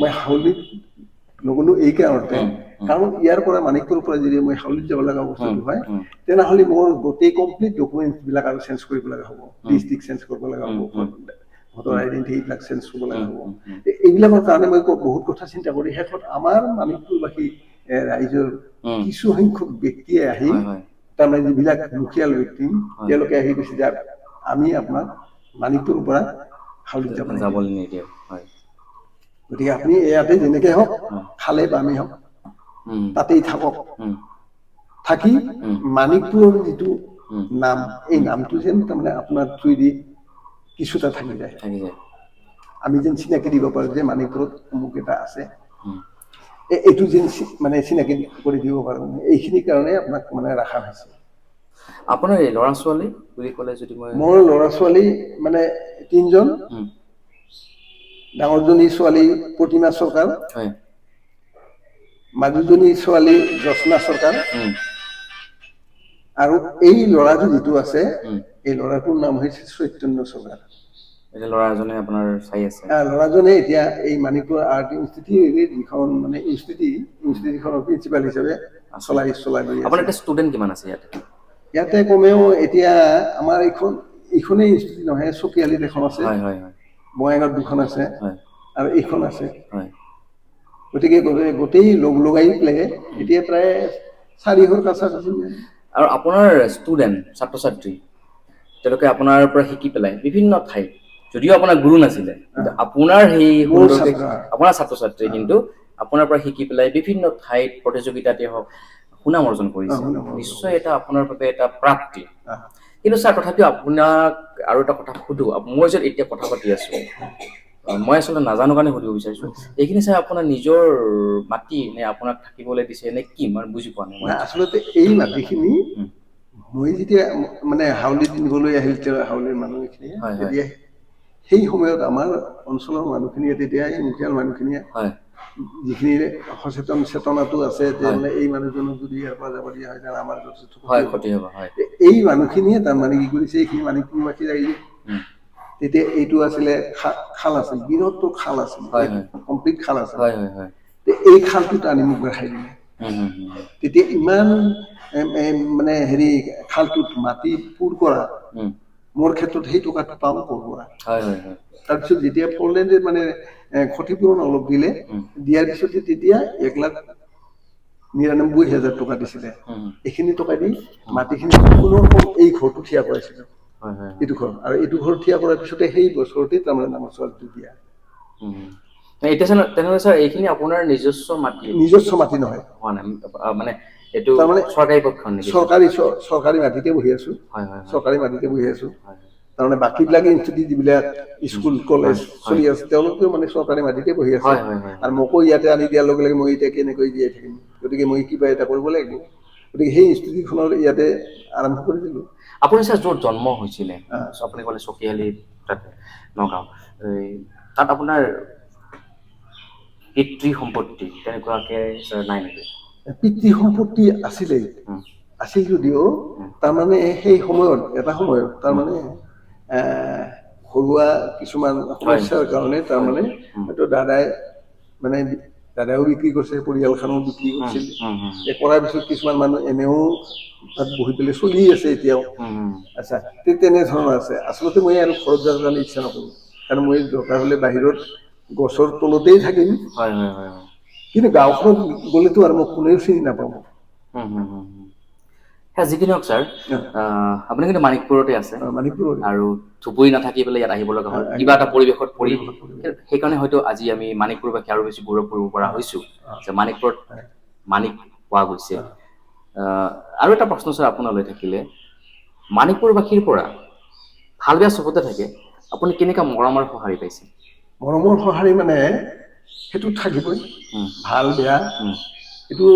মই হাউলিত নগলো এই কাৰণতে হুম, হুম, কাৰণ ইয়াৰ পৰা মাণিকপুৰৰ পৰা যদি মই হাউলিত যাব লগা হুম, বস্তুটো হয় হুম, তেনেহ'লে মোৰ গোটেই কমপ্লিট ডকুমেণ্টছ বিলাক আৰু চেঞ্জ কৰিব লগা হ'ব হুম, ডিষ্ট্ৰিক্ট চেঞ্জ কৰিব লগা হুম, হ'ব হুম, ভোটাৰ আইডেণ্টি এইবিলাক চেঞ্জ কৰিব লগা হুম, হ'ব হুম, হুম, এইবিলাকৰ কাৰণে মই বহুত কথা চিন্তা কৰি শেষত আমাৰ মাণিকপুৰবাসী ৰাইজৰ হুম, কিছু সংখ্যক ব্যক্তিয়ে আহি হয় হয় তাৰমানে যিবিলাক দুখীয়াল ব্যক্তি হয় তেওঁলোকে আহি কৈছে যে আমি আপোনাক মাণিকপুৰৰ পৰা হাউলিত যাব নিদিওঁ যাবলৈ নিদিয়ে হয় গতিকে আপুনি ইয়াতে যেনেকে হওক হয় খালে বামে হওক উম, তাতেই থাকক উম, থাকি উম, মাণিকপুৰৰ যিটো উম, নাম এই উম, নামটো যেন তাৰমানে আপোনাৰ থ্ৰুদি কিছুটা থাকি যায় থাকি যায় আমি যেন চিনাকি দিব পাৰো যে মাণিকপুৰত অমুক এটা আছে উম। এইটো যেন মানে চিনাকি কৰি দিব পাৰো এইখিনি কাৰণে আপোনাক মানে ৰখা হৈছে আপোনাৰ এই ল'ৰা ছোৱালী বুলি ক'লে যদি মই মোৰ ল'ৰা ছোৱালী মানে 3জন উম, ডাঙৰজনী ছোৱালী প্ৰতিমা চৰকাৰ হয় মাজুজনী ছোৱালী জোৎস্না চৰকাৰ উম, আৰু এই ল'ৰাটো যিটো আছে উম, এই ল'ৰাটোৰ নাম হৈছে চৈতন্য চৰকাৰ এতিয়া ল'ৰা এজনে আপোনাৰ চাই আছে ল'ৰাজনে এতিয়া এই মাণিকপুৰ আৰ্ট ইনষ্টিটিউট যিখন মানে ইনষ্টিটিউটখনৰ প্ৰিন্সিপাল হিচাপে আছে চলাই লৈ আপোনাৰ আছে এতিয়া ষ্টুডেণ্ট কিমান আছে ইয়াত ইয়াতে কমেও এতিয়া আমাৰ এইখনেই ইনষ্টিটিউট নহয় চকিয়ালিত এখন আছে হয় হয় হয় বঙাইগাঁৱত 2খন আছে হয় আৰু এইখন আছে হয় গতিকে গোটেই লগ লগাই পেলাই এতিয়া প্ৰায় 400 কাছাকাছি আৰু আপোনাৰ ষ্টুডেণ্ট ছাত্ৰ ছাত্ৰী তেওঁলোকে আপোনাৰ পৰা শিকি পেলাই বিভিন্ন ঠাইত যদিও আপোনাৰ গুৰু নাছিলে কিন্তু আপোনাৰ সেই মোৰ সুন্দৰকে ছাত্ৰ আপোনাৰ ছাত্ৰ ছাত্ৰীয়ে কিন্তু আপোনাৰ পৰা শিকি পেলাই বিভিন্ন ঠাইত প্ৰতিযোগিতাতে হওক সুনাম অৰ্জন কৰিছে নিশ্চয় এটা আপোনাৰ বাবে এটা প্ৰাপ্তি কিন্তু ছাৰ তথাপিও আপোনাক আৰু এটা কথা সুধো মই যে এতিয়া কথা পাতি আছো মই আচলতে নাজানো কাৰণে সুধিব বিচাৰিছো এইখিনি চাই আপোনাৰ নিজৰ মাটি নে আপোনাক থাকিবলৈ দিছে নে কি মই বুজি পোৱা নাই মই আচলতে এই মাটিখিনি উম, মই যেতিয়া মানে হাউলিত নিবলৈ আহিল হাউলিৰ মানুহখিনিয়ে হয় হয় তেতিয়া সেই সময়ত আমাৰ অঞ্চলৰ মানুহখিনিয়ে তেতিয়া এই মুখীয়াল মানুহখিনিয়ে হয় যিখিনি সচেতন চেতনাটো আছে যে হয় মানে এই মানুহজনক যদি ইয়াৰ পৰা যাব দিয়া হয় তেনে আমাৰ যথেষ্ট হয় ক্ষতি ক্ষতি হ'ব হ'ব হয় এই মানুহখিনিয়ে তাৰমানে কি কৰিছে এইখিনি মাণিকপুৰবাসী ৰাইজে উম, তেতিয়া এইটো আছিলে খাল আছিল বৃহৎ খাল আছিল হয় এইটো হয় কমপ্লিট খাল আছিল হয় হয় হয় এই খালটোত আনি মোক দেখাই দিলে হুম, হুম, হুম, তেতিয়া ইমান মানে হেৰি খালটোত মাটি পুৰ কৰা হুম, মোৰ ক্ষেত্ৰত সেই টকাটো পাম ক'ৰ পৰা হয় হয় হয় তাৰপিছত যেতিয়া ফৰলেণ্ডে মানে ক্ষতিপূৰণ অলপ দিলে উম, দিয়াৰ পিছতে তেতিয়া 1,99,000 টকা দিছিলে হুম, এইখিনি টকা দি মাটিখিনি পুনৰ এই ঘৰটো থিয়া কৰাইছিলো হয় হয় এইটো ঘৰ আৰু এইটো ঘৰ থিয়া কৰাৰ পিছতে সেই বছৰতে তাৰমানে নামৰ ছোৱালীটো দিয়া হুম। এতিয়া ছাৰ তেনেহ'লে ছাৰ এইখিনি আপোনাৰ নিজস্ব মাটি নিজস্ব মাটি নহয় হোৱা নাই মানে এইটো তাৰমানে চৰকাৰী পক্ষ নেকি ছাৰ চৰকাৰী মাটিতে বহি আছো হয় হয় হয় চৰকাৰী মাটিতে বহি আছো হয় তাৰমানে বাকীবিলাক ইনষ্টিটিউট যিবিলাক উম, স্কুল কলেজ হয় হয় চলি আছে তেওঁলোকেও মানে চৰকাৰী মাটিতে বহি আছে হয় হয় হয় আৰু হয় মোকো ইয়াতে আনি দিয়াৰ লগে লগে মই এতিয়া কেনেকৈ জীয়াই থাকিম গতিকে মই কিবা এটা কৰিব লাগিব গতিকে সেই ইনষ্টিটিউটখনৰ ইয়াতে আৰম্ভ কৰি দিলোঁ আপুনি ছাৰ য'ত জন্ম হৈছিলে আপুনি ক'লে চকিয়ালি তাত নগাঁও এই তাত আপোনাৰ পিতৃ সম্পত্তি তেনেকুৱাকে ছাৰ নাই নেকি পিতৃ সম্পত্তি আছিলেই উম, আছিল যদিও উম, তাৰমানে সেই সময়ত এটা সময়ত উম, তাৰমানে ঘৰুৱা কিছুমান সমস্যাৰ কাৰণে তাৰমানে হয়তো দাদাইও বিক্ৰী কৰিছে, পৰিয়ালখনো বিক্ৰী কৰিছিল। এই কৰাৰ পিছত কিছুমান মানুহ এনেও তাত বহি পেলাই চলি আছে এতিয়াও। আচ্ছা, তেনেধৰণৰ আছে। আচলতে মই আৰু ঘৰত যোৱাৰ কাৰণে ইচ্ছা নকৰোঁ, কাৰণ মই দৰকাৰ হ'লে বাহিৰত গছৰ তলতেই থাকিম, কিন্তু গাঁওখনত গ'লেতো আৰু মোক কোনেও চিনি নাপাব। যিকি নহওক ছাৰ, আপুনি কিন্তু মানিকপুৰতে আছে মানিকপুৰত আৰু ধুবুৰী নাথাকি পেলাই ইয়াত আহিব লগা হ'ল কিবা এটা পৰিৱেশত পৰি। সেইকাৰণে হয়তো আজি আমি মানিকপুৰবাসী আৰু বেছি গৌৰৱ কৰিব পৰা হৈছো যে মানিকপুৰত মানিক পোৱা গৈছে। আৰু এটা প্ৰশ্ন ছাৰ আপোনালৈ থাকিলে, মানিকপুৰবাসীৰ পৰা ভাল বেয়া চবতে থাকে, আপুনি কেনেকুৱা মৰমৰ সঁহাৰি পাইছে? মৰমৰ সঁহাৰি মানে সেইটো থাকিবই, ভাল বেয়া। এইটো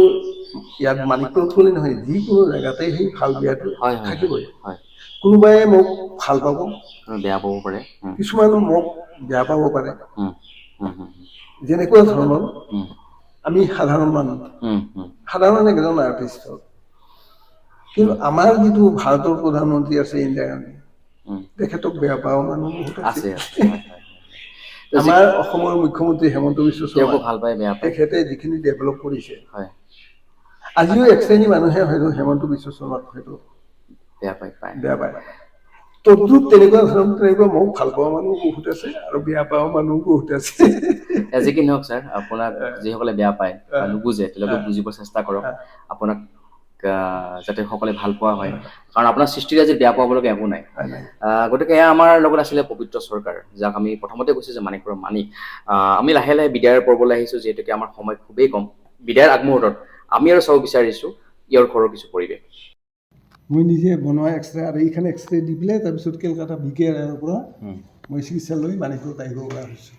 ইয়াত মানিকপুৰত বুলি নহয়, যিকোনো জেগাতে সেই ভাল বেয়াটো থাকিবই। কোনোবাই মোক ভাল পাব, বেয়া পাব পাৰে, কিছুমান মোক বেয়া পাব পাৰে। যেনেকুৱা ধৰণৰ আমি সাধাৰণ মানুহ, সাধাৰণ এজন আৰ্টিষ্ট, কিন্তু আমাৰ যিটো ভাৰতৰ প্ৰধানমন্ত্ৰী আছে ইন্দিৰা গান্ধী, তেখেতক বেয়া পোৱা মানুহ বহুত আছে। আমাৰ অসমৰ মুখ্যমন্ত্ৰী হিমন্ত বিশ্ব শৰ্মা, ভাল পায় বেয়া পায়, তেখেতে যিখিনি ডেভেলপ কৰিছে, আজিও এক শ্ৰেণী মানুহে হয়তো হিমন্ত বিশ্ব শৰ্মাক হয়তো বেয়া পায়। তদ্ৰুপ তেনেকুৱা মোক ভাল পোৱা মানুহ বহুত আছে আৰু বেয়া পোৱা মানুহ বহুত আছে। যি কি নহওক ছাৰ, আপোনাক যিসকলে বেয়া পায় বা নুবুজে তেওঁলোকে বুজিব চেষ্টা কৰক, আপোনাক যাতে সকলোৱে ভাল পোৱা হয়, কাৰণ আপোনাৰ সৃষ্টিৰে আজি বেয়া পাবলগীয়া একো নাই। গতিকে এয়া আমাৰ লগত আছিলে পবিত্ৰ চৰকাৰ, যাক আমি প্ৰথমতে কৈছো যে মানিকপুৰৰ মানিক। আমি লাহে লাহে বিদায়ৰ পৰ্বলৈ আহিছো, যিহেতুকে আমাৰ সময় খুবেই কম। বিদায়ৰ আগমুহূৰ্তত আমি আৰু চাব বিচাৰিছো ইয়াৰ ঘৰৰ কিছু পৰিৱেশ। মই নিজে বনোৱা এক্সৰে, আৰু এইখন এক্সৰে দি পেলাই তাৰপিছত কেলকাতা BKR পৰা মই চিকিৎসা লৈ মানিকপুৰত আহিব পৰা হৈছোঁ।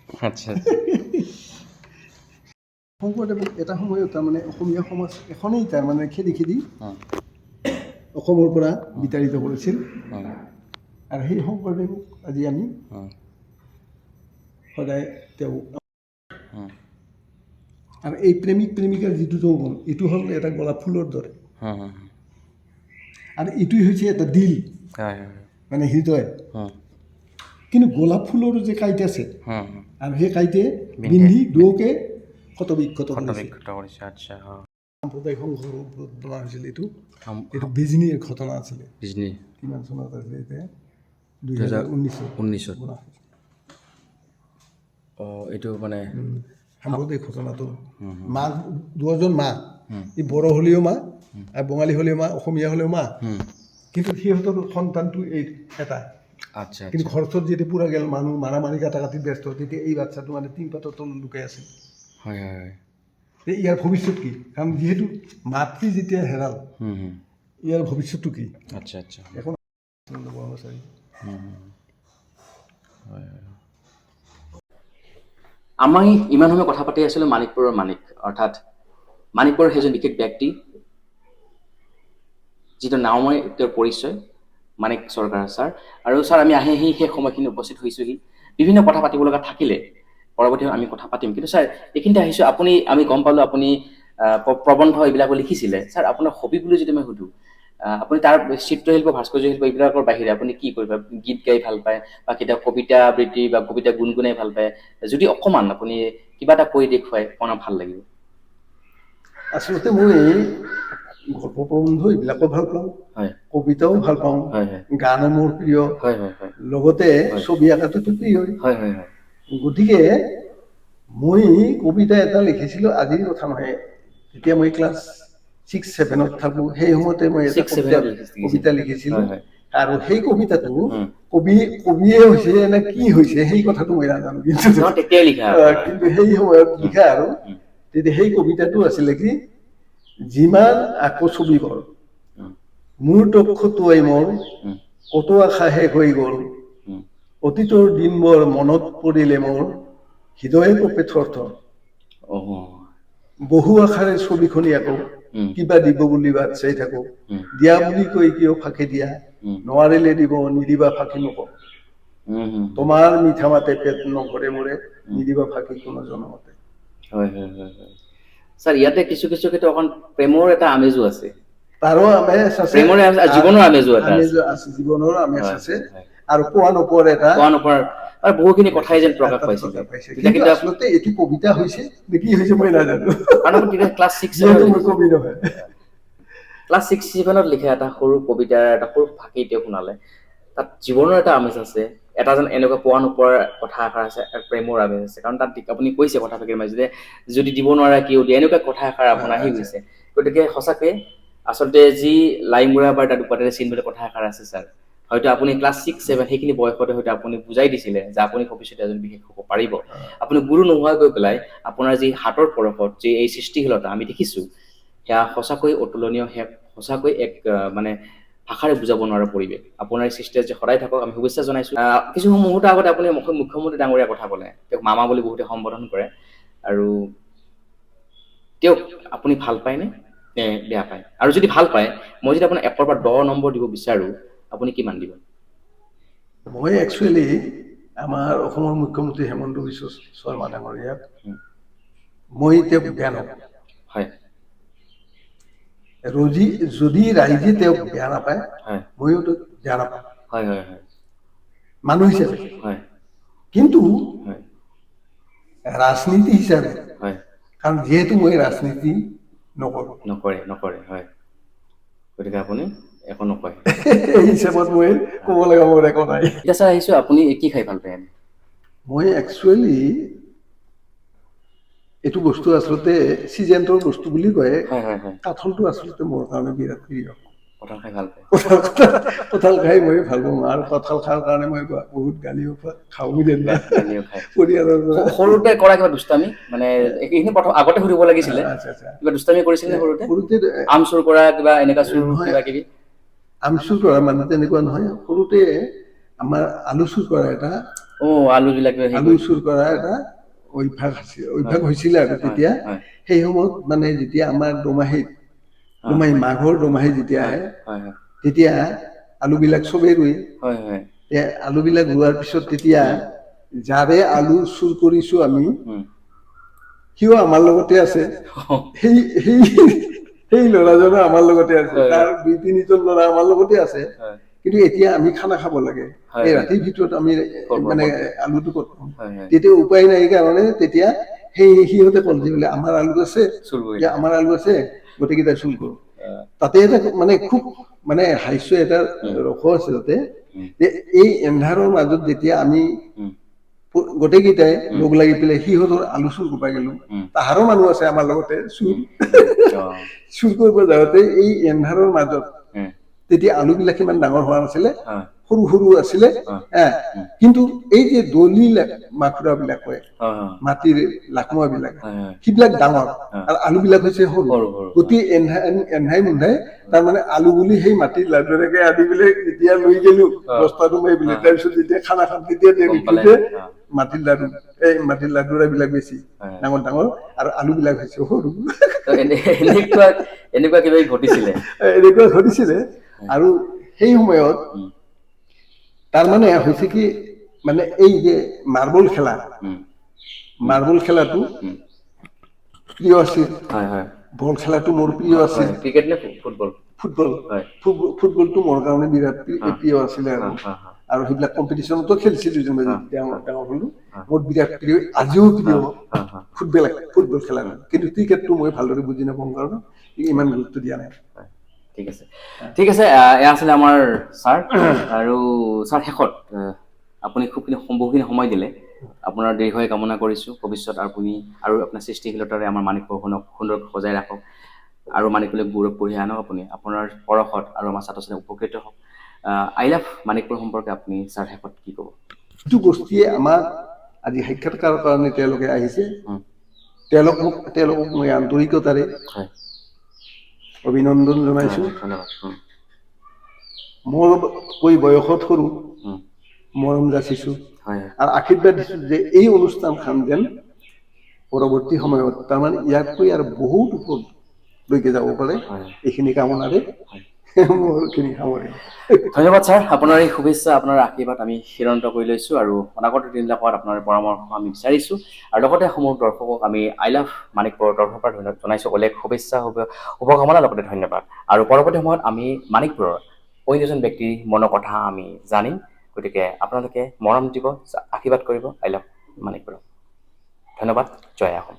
শংকৰদেৱ এটা সময়ত তাৰমানে অসমীয়া সমাজ এখনেই তাৰমানে খেদি খেদি অসমৰ পৰা বিতাড়িত কৰিছিল, আৰু সেই শংকৰদেৱক আজি আমি সদায় তেওঁ। আৰু এই প্ৰেমিক প্ৰেমিকাৰ যিটো যৌৱন, এইটো হ'ল এটা গোলাপ ফুলৰ দৰে, আৰু এইটোৱে হৈছে এটা দিল, মানে হৃদয়। কিন্তু গোলাপ ফুলৰ যে কাঁইট আছে, আৰু সেই কাঁইটে বিন্ধি দুয়োকে ক্ষতবিক্ষত কৰিছে। সাম্প্ৰদায়িক সংঘৰ্ষৰ ওপৰত বনোৱা হৈছিল এইটো বিজনীৰ ঘটনা আছিলে। কিমান চনত আছিলে এতিয়া? 2019 বনোৱা হৈছিল। এইটো মানে সাম্প্ৰদায়িক ঘটনাটো মা, দুজন মা, এই বড়ো হ'লেও মা, আৰু বঙালী হ'লেও মা, অসমীয়া হ'লেও মা, কিন্তু সিহঁতৰ সন্তানটো এই এটা। কিন্তু ঘৰটোত যেতিয়া পুৰা গেল, মানুহ মাৰামাৰি কাটাকাটিত ব্যস্ত, তেতিয়া এই বাচ্ছাটো মানে টিংপাতৰ তলত লুকাই আছিল। ইয়াৰ ভৱিষ্যত কি? কাৰণ যিহেতু মাতৃ যেতিয়া হেৰাল, ইয়াৰ ভৱিষ্যতটো কি? এখন আমি ইমান সময় কথা পাতি আছিলোঁ মানিকপুৰৰ মানিক, অৰ্থাৎ মানিকপুৰৰ সেইজন বিশেষ ব্যক্তি, যিটো নাওময় তেওঁৰ পৰিচয়, মানিক চৰকাৰ ছাৰ। আৰু ছাৰ, আমি আহি সেই সময়খিনি উপস্থিত হৈছোহি। বিভিন্ন কথা পাতিব লগা থাকিলে পৰৱৰ্তী আমি কথা পাতিম, কিন্তু ছাৰ এইখিনিতে আহিছোঁ, আমি গম পালোঁ আপুনি প্ৰবন্ধ এইবিলাকো লিখিছিলে। ছাৰ, আপোনাৰ হবি বুলি যদি মই সুধোঁ, আপুনি তাৰ চিত্ৰশিল্প, ভাস্কৰ্য শিল্প এইবিলাকৰ বাহিৰে আপুনি কি কৰিব? গীত গাই ভাল পায়, বা কেতিয়াবা কবিতা আবৃত্তি বা কবিতা গুণগুণাই ভাল পায়? যদি অকণমান আপুনি কিবা এটা কৈ দেখুৱাই আপোনাৰ ভাল লাগিব। আচলতে মই গল্প প্ৰবন্ধ এইবিলাকো ভাল পাওঁ, কবিতাও ভাল পাওঁ, গানো মোৰ প্ৰিয়, লগতে ছবি আঁকাটোতো প্ৰিয়। গতিকে মই কবিতা এটা লিখিছিলোঁ, আজিৰ কথা নহয়, তেতিয়া মই ক্লাছ 6-7ত থাকোঁ, সেই সময়তে মই এটা কবিতা লিখিছিলোঁ। আৰু সেই কবিতাটো কবিয়ে হৈছে নে কি হৈছে সেই কথাটো মই নাজানো, কিন্তু সেই সময়ত লিখা। আৰু তেতিয়া সেই কবিতাটো আছিলে কি, যিমান আকৌ ছবি কৰ, মোৰ তোক খটুৱাই মোৰ, কতো আশা শেষ হৈ গ'ল, অতীতৰ দিনবোৰ মনত পৰিলে মোৰ, হৃদয়ে কঁপে থৰথৰ, বহু আশাৰে ছবিখনি আকৌ, কিবা দিব বুলি বাট চাই থাকো, দিয়া বুলি কৈ কিয় ফাঁকি দিয়া, নোৱাৰিলে দিব, নিদিবা ফাঁকি নকওঁ, তোমাৰ মিঠা মাতে পেট নভৰে মোৰে, নিদিবা ফাঁকি কোনো জনমতে। ছাৰ, ইয়াতে কিছু কিছু ক্ষেত্ৰত অকণ প্ৰেমৰ এটা আমেজো আছে, তাৰো আমেজ আছে, জীৱনৰ আমেজো এটা আছে। জীৱনৰ আমেজ আছে। আৰু পোৱা নোপোৱাৰ এটা পোৱা নোপোৱাৰ আৰু বহুখিনি কথাই যেন প্ৰকাশ পাইছিল পাইছে। তেতিয়া কিন্তু আচলতে এটি কবিতা হৈছে নেকি হৈছে মই নাজানো, কাৰণ আপুনি তেতিয়া ক্লাছ 6 যিহেতু মই কবি নহয়। ক্লাছ 6-7ত লিখা এটা সৰু কবিতাৰ এটা সৰু ফাঁকি তেওঁ শুনালে, তাত জীৱনৰ এটা আমেজ আছে, এটা যেন এনেকুৱা পোৱা নোপোৱাৰ কথা এষাৰ আছে, প্ৰেমৰ আমেজ আছে, কাৰণ তাত আপুনি কৈছে কথা ফাঁকিৰ মাজতে যদি দিব নোৱাৰা কিয় দিয়ে, এনেকুৱা কথা এষাৰ আপোনাৰ আহি গৈছে। গতিকে সঁচাকৈ আচলতে যি লাইমূৰা বা তাত উপাতেৰে চিন বুলি কথা এষাৰ আছে ছাৰ, হয়তো আপুনি ক্লাছ 6-7 সেইখিনি বয়সতে হয়তো আপুনি বুজাই দিছিলে যে আপুনি ভৱিষ্যতে এজন বিশেষ হ'ব পাৰিব। আপুনি গুৰু নোহোৱা গৈ পেলাই আপোনাৰ যি হাতৰ পৰশত যি এই সৃষ্টিশীলতা আমি দেখিছোঁ, সেয়া সঁচাকৈ অতুলনীয়, সেয়া সঁচাকৈ এক মানে ভাষাৰে বুজাব নোৱাৰা পৰিৱেশ। আপোনাৰ এই সৃষ্টিয়ে যে সদায় থাকক আমি শুভেচ্ছা জনাইছোঁ। কিছু মুহূৰ্ত আগতে আপুনি মুখ্যমন্ত্ৰী ডাঙৰীয়াৰ কথা ক'লে, তেওঁক মামা বুলি বহুতে সম্বোধন কৰে, আৰু তেওঁক আপুনি ভাল পায়নে নে বেয়া পায়? আৰু যদি ভাল পায়, মই যদি আপোনাক 1ৰ পৰা 10 নম্বৰ দিব বিচাৰোঁ, আপুনি কিমান দিব? মই একচুৱেলি আমাৰ অসমৰ মুখ্যমন্ত্ৰী হেমন্ত বিশ্ব শৰ্মা ডাঙৰীয়াক মই তেওঁক বেয়া নাপাওঁ। হয় যদি ৰাইজে তেওঁক বেয়া নাপায়, হয় ময়ো তেওঁক বেয়া নাপাওঁ হয় হয় হয় মানুহ হিচাপে। হয় কিন্তু হয় ৰাজনীতি হিচাপে, হয় কাৰণ যিহেতু মই ৰাজনীতি নকৰোঁ, নকৰে হয়, গতিকে আপুনি একো নকয়। এই হিচাপত মই ক'ব লগা মোৰ একো নাই। এতিয়া ছাৰ আহিছোঁ, আপুনি কি খাই ভাল পায়? মই একচুৱেলি এইটো বস্তু আচলতে চিজেণ্টৰ বস্তু বুলি কয়। হয় হয় হয় কাঠলটো আচলতে মোৰ কাৰণে বিৰাট প্ৰিয়। কঁঠাল খাই ভাল পায়? কঁঠাল খাই মই ভাল পাওঁ, আৰু কঁঠাল খোৱাৰ কাৰণে মই বহুত গালিও খাওঁ যেনিবা গালিও খায়। পৰিয়ালৰ পৰা। সৰুতে কৰা কিবা দুষ্টামি, মানে এইখিনি প্ৰথম আগতে সুধিব লাগিছিলে, আচ্ছা আচ্ছা। কিবা দুষ্টামি কৰিছিল নে সৰুতে? সৰুতে আম চুৰ কৰা, কিবা এনেকা চুৰ, নহয়, কিবা কিবি? আম চুৰ কৰা মানে তেনেকুৱা নহয়। সৰুতে আমাৰ আলু চুৰ কৰা এটা, আলু বিলাক হেৰি আলু কৰি চুৰ কৰা এটা অভ্যাস হৈছিলে আৰু তেতিয়া। হয় সেই সময়ত মানে যেতিয়া আমাৰ দুমাহী মাঘৰ দুমাহী যেতিয়া হয় আহে, হয় হয় তেতিয়া আলুবিলাক চবেই ৰুই, হয় হয় আলুবিলাক ৰোৱাৰ পিছত তেতিয়া যাৰে আলু চুৰ কৰিছোঁ আমি, সিও আমাৰ লগতে আছে। সেই সেই সেই ল'ৰাজনো আমাৰ লগতে আছে, তাৰ 2-3জন ল'ৰা আমাৰ লগতে আছে। কিন্তু এতিয়া আমি খানা খাব লাগে, এই ৰাতিৰ ভিতৰত আমি মানে আলুটো ক'ত পাম? তেতিয়া উপায় নাই কাৰণে তেতিয়া সিহঁতে ক'লে যে বোলে আমাৰ আলু আছে, আমাৰ আলু আছে, গোটেইকেইটা চুৰ কৰোঁ। তাতে এটা মানে খুব মানে হাস্য এটা ৰস আছে তাতে, যে এই এন্ধাৰৰ মাজত যেতিয়া আমি গোটেইকেইটাই লগ লাগি পেলাই সিহঁতৰ আলু চুৰ কৰিব গেলো, তাহাৰো মানুহ আছে আমাৰ লগতে চুৰ কৰিব যাওঁতে এই এন্ধাৰৰ মাজত, তেতিয়া আলুবিলাক ইমান ডাঙৰ হোৱা নাছিলে, সৰু সৰু আছিলে, কিন্তু এই যে দলি মাখুৰা বিলাক কয়, মাটিৰ লাখুৱা বিলাক, সেইবিলাক ডাঙৰ আৰু আলু বিলাক হৈছে সৰু। গোটেই এন্ধাই মুন্ধাই তাৰমানে আলু বুলি সেই মাটিৰ লাডুৰেকে আদি পেলাই যেতিয়া লৈ গেলো বস্তাটো মাৰি পেলাই, তাৰপিছত যেতিয়া খানা খাম তেতিয়া দেখিলো মাটিৰ লাডুৰা বিলাক বেছি ডাঙৰ ডাঙৰ আৰু আলু বিলাক হৈছে সৰু। এনেকুৱা কিবা ঘটিছিলে? এনেকুৱা ঘটিছিলে। আৰু সেই সময়ত তাৰমানে হৈছে কি, মানে এই যে মাৰ্বল খেলাটো প্ৰিয় আছিল। বল খেলাটো মোৰ প্ৰিয় আছিল। ক্ৰিকেট নে ফুটবল? ফুটবলটো মোৰ কাৰণে বিৰাট প্ৰিয় আছিলে, আৰু সেইবিলাক কম্পিটিশ্যনতো খেলিছিলোঁ যেতিয়া ডাঙৰ হ'লো। মোৰ বিৰাট প্ৰিয়, আজিও প্ৰিয় ফুটবল খেলাটো। কিন্তু ক্ৰিকেটটো মই ভালদৰে বুজি নাপাওঁ কাৰণে ইমান গুৰুত্ব দিয়া নাই। ঠিক আছে, ঠিক আছে। এয়া আছিলে আমাৰ ছাৰ। আৰু ছাৰ, শেষত আপুনি বহুখিনি সময় দিলে, আপোনাৰ দীৰ্ঘায়ু কামনা কৰিছোঁ। ভৱিষ্যত আপুনি আৰু আপোনাৰ সৃষ্টিশীলতাৰে আমাৰ মানিকপুৰখনক সুন্দৰকৈ সজাই ৰাখক, আৰু মানিকপুৰলৈ গৌৰৱ কঢ়িয়াই আনক। আপুনি আপোনাৰ পৰশত আৰু আমাৰ ছাত্ৰ ছাত্ৰী উপকৃত হওক। আই লাভ মানিকপুৰ সম্পৰ্কে আপুনি ছাৰ শেষত কি ক'ব? যিটো গোষ্ঠীয়ে আমাক আজি সাক্ষাৎকাৰৰ কাৰণে তেওঁলোকে আহিছে, তেওঁলোকক মই আন্তৰিকতাৰে অভিনন্দন জনাইছোঁ। মোতকৈ বয়সত সৰু, মৰম যাচিছোঁ আৰু আশীৰ্বাদ দিছোঁ যে এই অনুষ্ঠানখন যেন পৰৱৰ্তী সময়ত তাৰমানে ইয়াতকৈ আৰু বহুত ওপৰলৈকে যাব পাৰে, এইখিনি কামনাৰে মোৰখিনি সামৰিম। ধন্যবাদ ছাৰ। আপোনাৰ এই শুভেচ্ছা, আপোনাৰ আশীৰ্বাদ আমি শিৰন্ত কৰি লৈছোঁ, আৰু অনাগত দিনবিলাকত আপোনাৰ পৰামৰ্শ আমি বিচাৰিছোঁ। আৰু লগতে সমূহ দৰ্শকক আমি আই লাভ মানিকপুৰৰ তৰফৰ পৰা জনাইছোঁ অলেখ শুভেচ্ছা, শুভকামনা, লগতে ধন্যবাদ। আৰু পৰৱৰ্তী সময়ত আমি মানিকপুৰৰ অন্য এজন ব্যক্তিৰ মনৰ কথা আমি জানিম। গতিকে আপোনালোকে মৰম দিব, আশীৰ্বাদ কৰিব। I love Manik Bora. ধন্যবাদ। জয় আহোম।